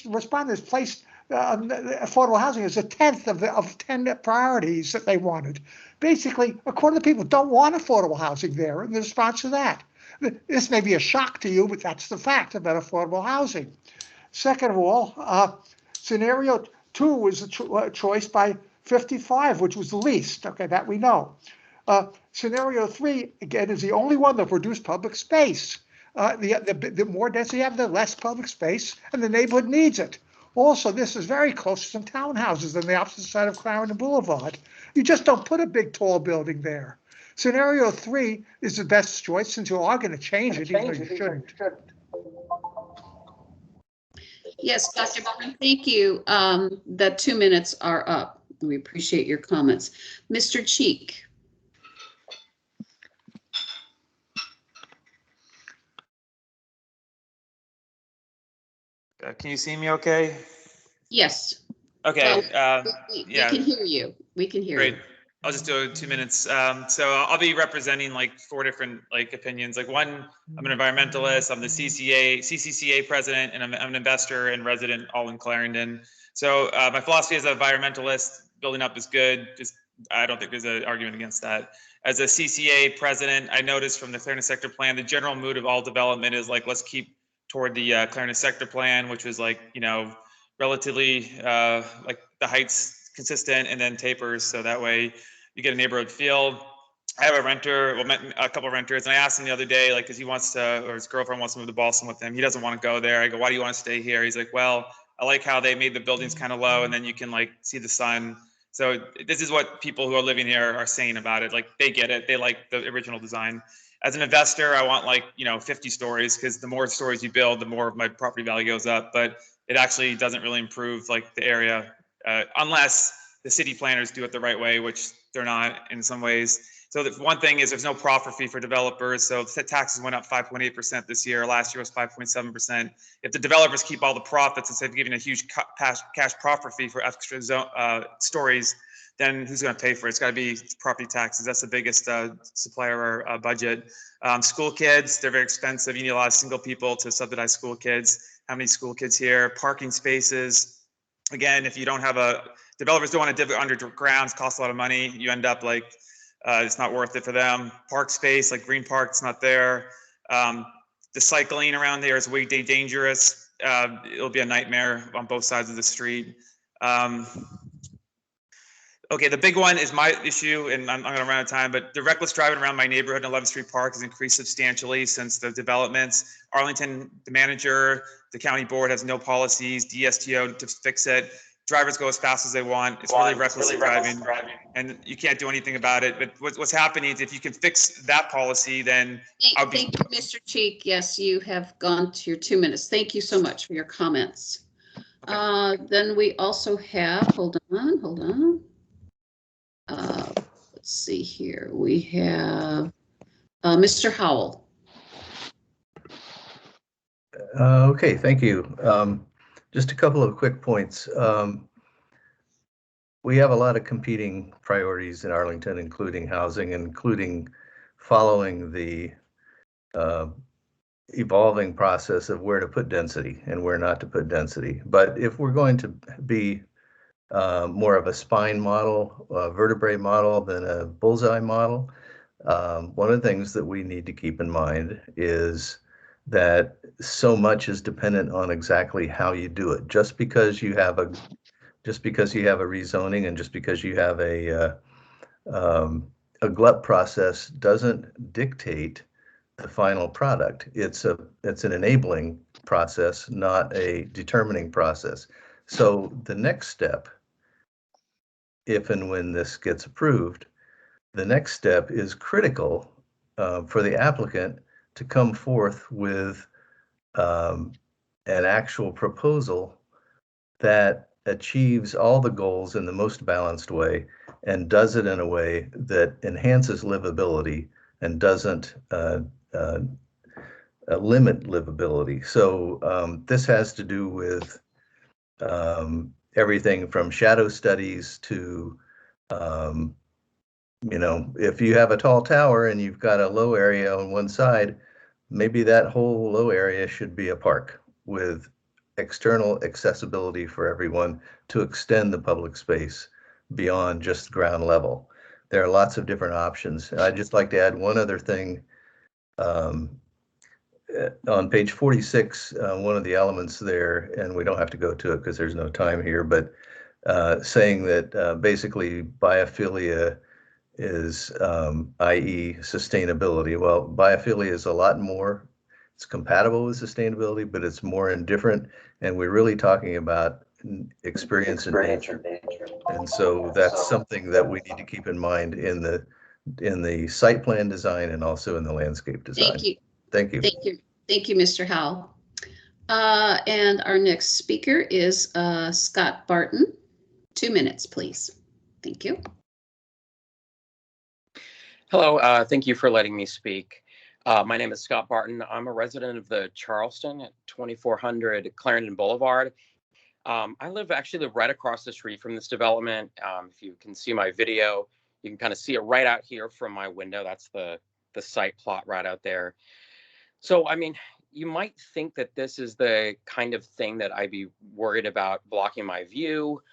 respondents placed affordable housing as a 10th of 10 priorities that they wanted. Basically, a quarter of the people don't want affordable housing there in the response to that. This may be a shock to you, but that's the fact about affordable housing. Second of all, scenario 2 was a choice by 55, which was the least. Okay, that we know. Scenario 3, again, is the only one that produced public space. The more density you have, the less public space, and the neighborhood needs it. Also, this is very close to some townhouses on the opposite side of Clarendon Boulevard. You just don't put a big, tall building there. Scenario 3 is the best choice, since you are going to change it, even though you shouldn't. Yes, Dr. Byrne, thank you. The 2 minutes are up. We appreciate your comments. Mr. Cheek. Can you see me okay? Yes. Okay. Well, we yeah. can hear you. We can hear Great. you. I'll just do 2 minutes. So I'll be representing 4 different opinions. One, I'm an environmentalist. I'm the CCCA president, and I'm an investor and resident all in Clarendon. So my philosophy as an environmentalist, building up is good. I don't think there's an argument against that. As a CCA president, I noticed from the Clarendon sector plan, the general mood of all development is let's keep toward the Clarendon sector plan, which was relatively the heights consistent and then tapers, so that way you get a neighborhood feel. I have a renter, a couple of renters, and I asked him the other day, because he wants to, or his girlfriend wants to move to Boston with him. He doesn't want to go there. I go, why do you want to stay here? He's like, well, I like how they made the buildings kind of low, and then you can see the sun So this is what people who are living here are saying about it. Like they get it. They like the original design. As an investor, I want like, 50 stories, because the more stories you build, the more of my property value goes up. But it actually doesn't really improve like the area unless the city planners do it the right way, which they're not in some ways. So the one thing is there's no profit fee for developers. So taxes went up 5.8% this year. Last year was 5.7%. If the developers keep all the profits instead of giving a huge cash profit fee for extra stories, then who's going to pay for it? It's got to be property taxes. That's the biggest supplier budget. School kids, they're very expensive. You need a lot of single people to subsidize school kids. How many school kids here? Parking spaces. Again, if you don't have developers don't want to divot underground, it costs a lot of money. You end up like, it's not worth it for them. Park space, like Green Park, it's not there. The cycling around there is way dangerous. It'll be a nightmare on both sides of the street. Okay, the big one is my issue, and I'm going to run out of time, but the reckless driving around my neighborhood in 11th Street Park has increased substantially since the developments. Arlington, the manager, the county board has no policies, DSTO to fix it. Drivers go as fast as they want. It's really reckless driving, and you can't do anything about it. But what's happening is if you can fix that policy, then Thank you, Mr. Cheek. Yes, you have gone to your 2 minutes. Thank you so much for your comments. Then we also have, hold on. Let's see here. We have Mr. Howell. Okay, thank you. Just a couple of quick points. We have a lot of competing priorities in Arlington, including housing, including following the evolving process of where to put density and where not to put density. But if we're going to be more of a spine model, a vertebrae model than a bullseye model, one of the things that we need to keep in mind is that so much is dependent on exactly how you do it. Just because you have a rezoning and just because you have a GLUP process doesn't dictate the final product. It's an enabling process, not a determining process. So the next step, if and when this gets approved, the next step is critical for the applicant to come forth with an actual proposal that achieves all the goals in the most balanced way and does it in a way that enhances livability and doesn't limit livability. So this has to do with everything from shadow studies to, if you have a tall tower and you've got a low area on one side, maybe that whole low area should be a park with external accessibility for everyone to extend the public space beyond just ground level. There are lots of different options. I'd just like to add one other thing. On page 46, one of the elements there, and we don't have to go to it because there's no time here, but saying that basically biophilia is, i.e. sustainability. Well, biophilia is a lot more. It's compatible with sustainability, but it's more indifferent, and we're really talking about experience in nature. And so that's something that we need to keep in mind in the site plan design and also in the landscape design. Thank you. Thank you. Thank you. Thank you, Mr. Howell. And our next speaker is Scott Barton. 2 minutes, please. Thank you. Hello, thank you for letting me speak. My name is Scott Barton. I'm a resident of the Charleston at 2400 Clarendon Boulevard. I live right across the street from this development. If you can see my video, you can kind of see it right out here from my window. That's the site plot right out there. So, I mean, you might think that this is the kind of thing that I'd be worried about blocking my view.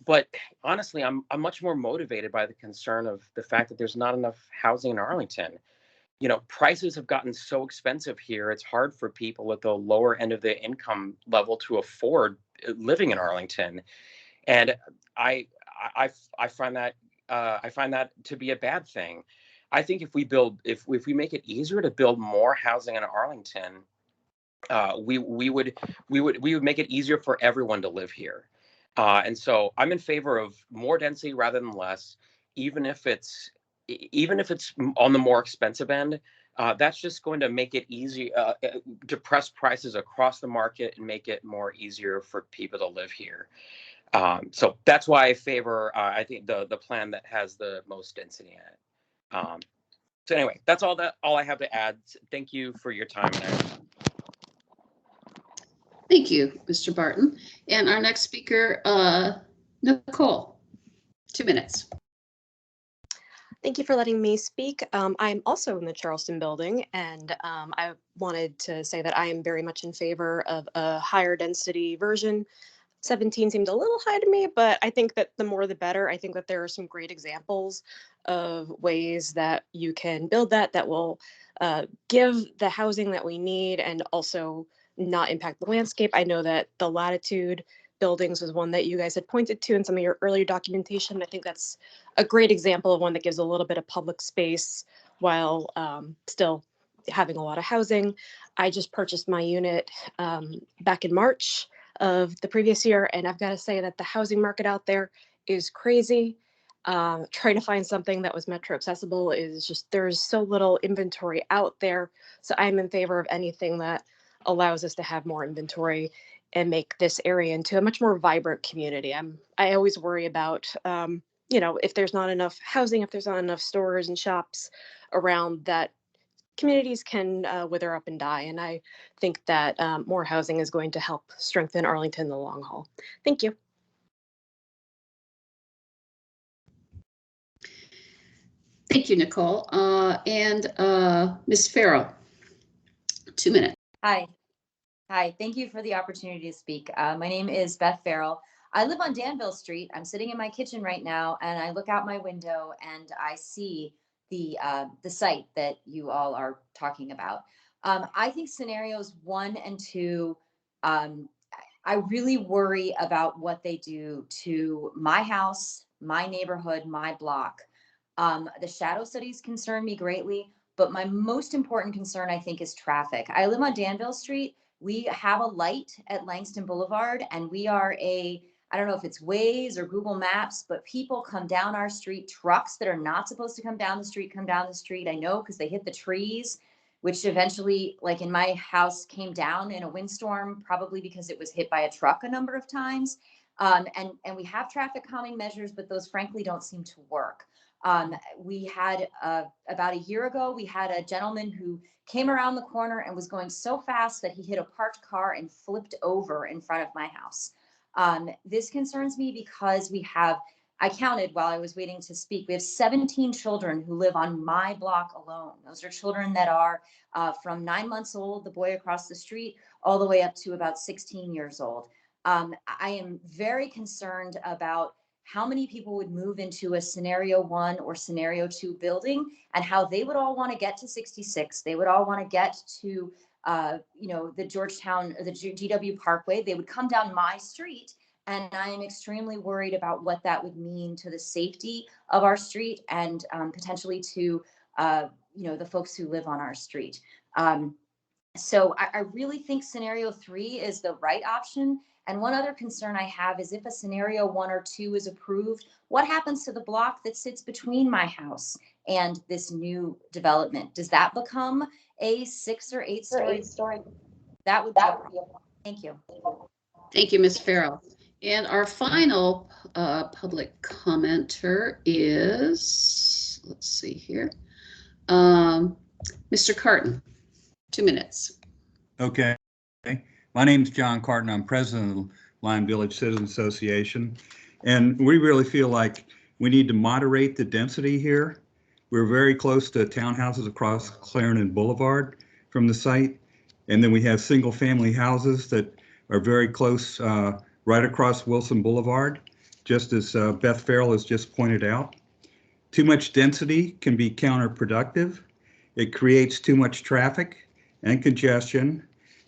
But honestly, I'm much more motivated by the concern of the fact that there's not enough housing in Arlington. Prices have gotten so expensive here. It's hard for people at the lower end of the income level to afford living in Arlington. And I find that to be a bad thing. I think if we make it easier to build more housing in Arlington, we would make it easier for everyone to live here. And so I'm in favor of more density rather than less, even if it's on the more expensive end. That's just going to make it easy, depress prices across the market and make it more easier for people to live here. So that's why I favor, I think the plan that has the most density in it. So anyway, that's all I have to add. Thank you for your time. Thank you, Mr. Barton. And our next speaker, Nicole, 2 minutes. Thank you for letting me speak. I'm also in the Charleston building, and I wanted to say that I am very much in favor of a higher density version. 17 seemed a little high to me, but I think that the more the better. I think that there are some great examples of ways that you can build that will give the housing that we need and also not impact the landscape. I know that the Latitude buildings was one that you guys had pointed to in some of your earlier documentation. I think that's a great example of one that gives a little bit of public space while still having a lot of housing. I just purchased my unit back in March of the previous year, and I've got to say that the housing market out there is crazy. Trying to find something that was metro accessible is just, there's so little inventory out there. So I'm in favor of anything that allows us to have more inventory and make this area into a much more vibrant community. I always worry about, if there's not enough housing, if there's not enough stores and shops around, that communities can wither up and die. And I think that more housing is going to help strengthen Arlington in the long haul. Thank you. Thank you, Nicole. And Ms. Farrell, 2 minutes. Hi. Thank you for the opportunity to speak. My name is Beth Farrell. I live on Danville Street. I'm sitting in my kitchen right now, and I look out my window and I see the site that you all are talking about. I think scenarios 1 and 2, I really worry about what they do to my house, my neighborhood, my block. The shadow studies concern me greatly, but my most important concern, I think, is traffic. I live on Danville Street. We have a light at Langston Boulevard, and we are I don't know if it's Waze or Google Maps, but people come down our street. Trucks that are not supposed to come down the street come down the street. I know because they hit the trees, which eventually, like in my house, came down in a windstorm, probably because it was hit by a truck a number of times. And we have traffic calming measures, but those frankly don't seem to work. We had about a year ago, we had a gentleman who came around the corner and was going so fast that he hit a parked car and flipped over in front of my house. This concerns me because I counted while I was waiting to speak, we have 17 children who live on my block alone. Those are children that are from 9 months old, the boy across the street, all the way up to about 16 years old. I am very concerned about how many people would move into a scenario 1 or scenario 2 building and how they would all want to get to 66. They would all want to get to, the Georgetown, or the GW Parkway. They would come down my street. And I am extremely worried about what that would mean to the safety of our street and potentially to, the folks who live on our street. So I really think scenario 3 is the right option. And one other concern I have is if a scenario 1 or 2 is approved, what happens to the block that sits between my house and this new development? Does that become a 6 or 8 story? That would be thank you. Thank you, Ms. Farrell. And our final public commenter is, let's see here, Mr. Carton, 2 minutes. Okay. My name's John Carton. I'm president of the Lyon Village Citizens Association. And we really feel like we need to moderate the density here. We're very close to townhouses across Clarendon Boulevard from the site. And then we have single family houses that are very close right across Wilson Boulevard, just as Beth Farrell has just pointed out. Too much density can be counterproductive. It creates too much traffic and congestion.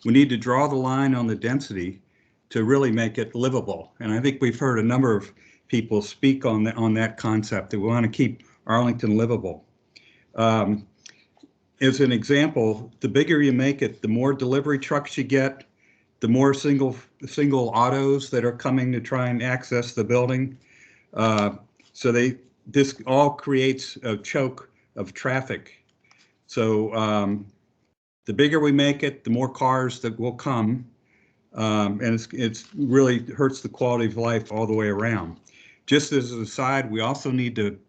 We need to draw the line on the density to really make it livable. And I think we've heard a number of people speak on that concept, that we want to keep Arlington livable. As an example, the bigger you make it, the more delivery trucks you get, the more single autos that are coming to try and access the building. So this all creates a choke of traffic. So the bigger we make it, the more cars that will come. And it's really hurts the quality of life all the way around. Just as an aside, we also need to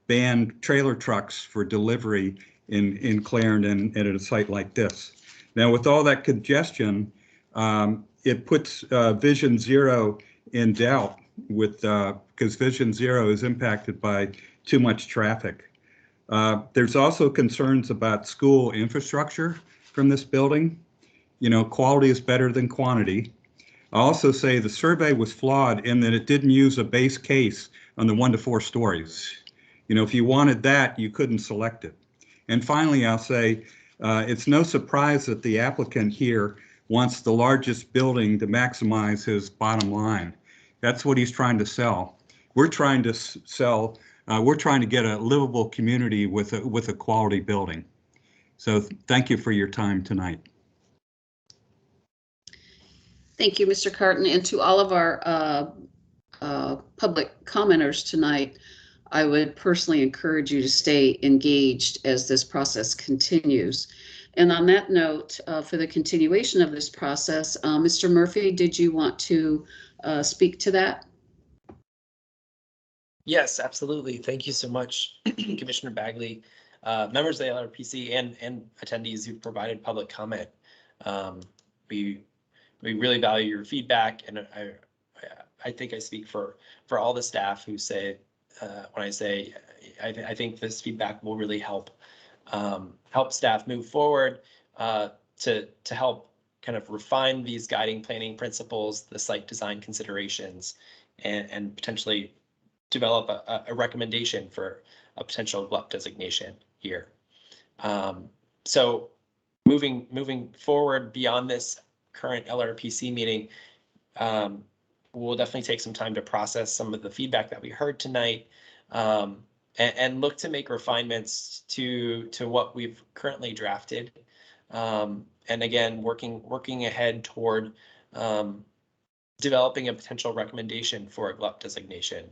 ban trailer trucks for delivery in Clarendon and at a site like this. Now, with all that congestion, it puts Vision Zero in doubt because Vision Zero is impacted by too much traffic. There's also concerns about school infrastructure from this building. Quality is better than quantity. I also say the survey was flawed in that it didn't use a base case on the 1 to 4 stories. If you wanted that, you couldn't select it. And finally, I'll say it's no surprise that the applicant here wants the largest building to maximize his bottom line. That's what he's trying to sell. We're trying to we're trying to get a livable community with a quality building. So thank you for your time tonight. Thank you, Mr. Carton, and to all of our public commenters tonight. I would personally encourage you to stay engaged as this process continues. And on that note, for the continuation of this process, Mr. Murphy, did you want to speak to that? Yes, absolutely. Thank you so much, Commissioner Bagley, members of the LRPC and attendees who provided public comment. We really value your feedback, and I think I speak for all the staff who say when I say I think this feedback will really help staff move forward to help kind of refine these guiding planning principles, the site design considerations, and potentially develop a recommendation for a potential GLUP designation here. So moving forward beyond this current LRPC meeting, we'll definitely take some time to process some of the feedback that we heard tonight, and look to make refinements to what we've currently drafted. And again, working ahead toward developing a potential recommendation for a GLUP designation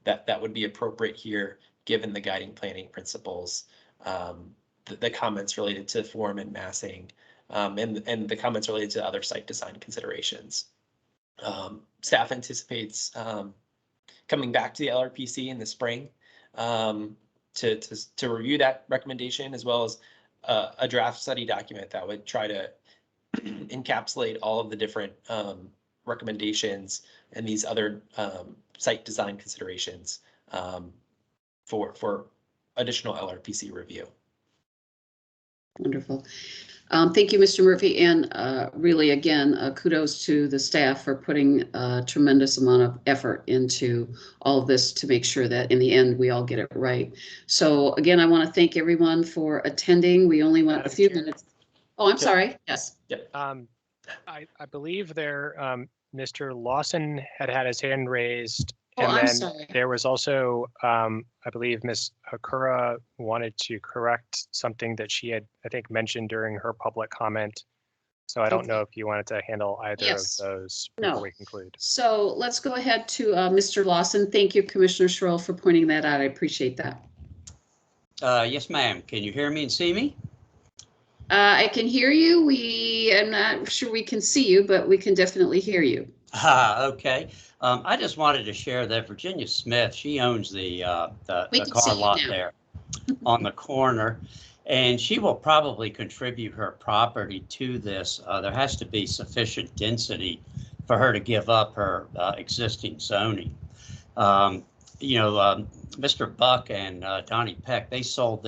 that would be appropriate here, given the guiding planning principles, the comments related to form and massing, and the comments related to other site design considerations. Staff anticipates coming back to the LRPC in the spring to review that recommendation, as well as a draft study document that would try to encapsulate all of the different recommendations and these other site design considerations for additional LRPC review. Wonderful. Thank you, Mr. Murphy, and really, again, kudos to the staff for putting a tremendous amount of effort into all of this to make sure that in the end we all get it right. So again, I want to thank everyone for attending. We only went a few minutes. Oh, I'm sorry. Yes. Yep. I believe Mr. Lawson had his hand raised. Oh, and I'm then sorry. there was also, I believe Ms. Hakura wanted to correct something that she had, I think, mentioned during her public comment. So I don't know if you wanted to handle either of those before we conclude. So let's go ahead to Mr. Lawson. Thank you, Commissioner Schroll, for pointing that out. I appreciate that. Yes, ma'am. Can you hear me and see me? I can hear you. I'm not sure we can see you, but we can definitely hear you. Okay. I just wanted to share that Virginia Smith, she owns the car lot there on the corner, and she will probably contribute her property to this. There has to be sufficient density for her to give up her existing zoning. Mr. Buck and Donnie Peck, they sold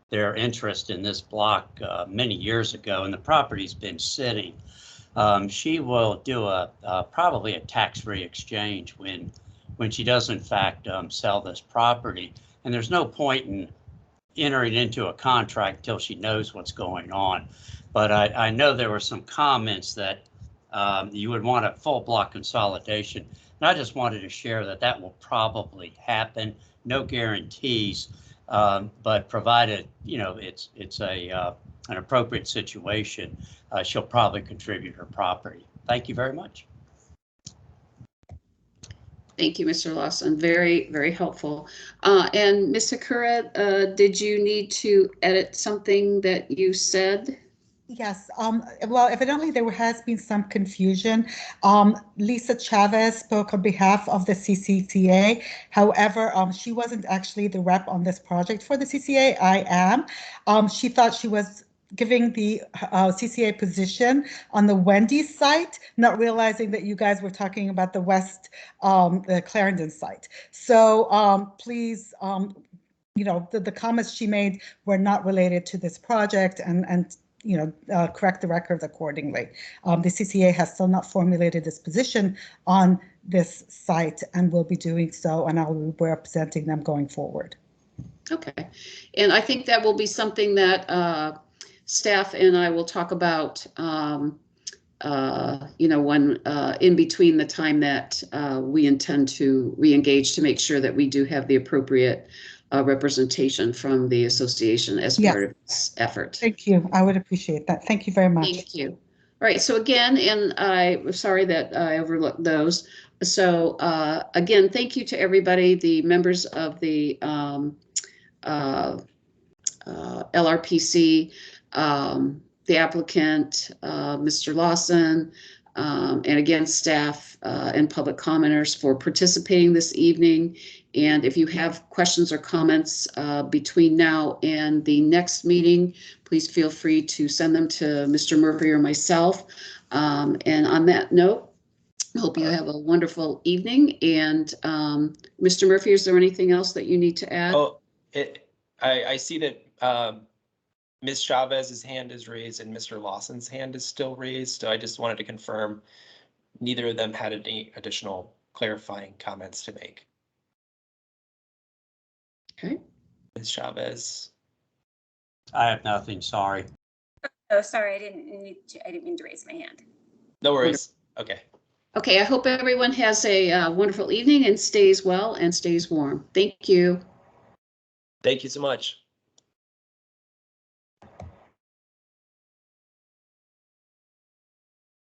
their interest in this block many years ago, and the property's been sitting. She will do probably a tax-free exchange when she does in fact sell this property. And there's no point in entering into a contract till she knows what's going on. But I know there were some comments that you would want a full block consolidation. And I just wanted to share that will probably happen. No guarantees, but provided it's an appropriate situation, she'll probably contribute her property. Thank you very much. Thank you, Mr. Lawson. Very, very helpful. And Ms. Sakura, did you need to edit something that you said? Yes, well, evidently there has been some confusion. Lisa Chavez spoke on behalf of the CCCA. However, she wasn't actually the rep on this project for the CCA. I am. She thought she was giving the CCA position on the Wendy's site, not realizing that you guys were talking about the the Clarendon site. So please, you know, the comments she made were not related to this project, and you know, correct the records accordingly. The CCA has still not formulated its position on this site and will be doing so, and I will be representing them going forward. Okay, and I think that will be something that staff and I will talk about, you know, when in between the time that we intend to re-engage to make sure that we do have the appropriate representation from the association as part of this effort. Thank you. I would appreciate that. Thank you very much. Thank you. All right. So again, and I'm sorry that I overlooked those. So again, thank you to everybody, the members of the LRPC, the applicant, Mr. Lawson, and again, staff and public commenters for participating this evening. And if you have questions or comments between now and the next meeting, please feel free to send them to Mr. Murphy or myself. And on that note, I hope you have a wonderful evening. And Mr. Murphy, is there anything else that you need to add? Oh, I see that Ms. Chavez's hand is raised and Mr. Lawson's hand is still raised. So I just wanted to confirm neither of them had any additional clarifying comments to make. Okay. Ms. Chavez. I have nothing, sorry. Oh, sorry, I didn't mean to raise my hand. No worries. Okay. Okay, I hope everyone has a wonderful evening and stays well and stays warm. Thank you. Thank you so much.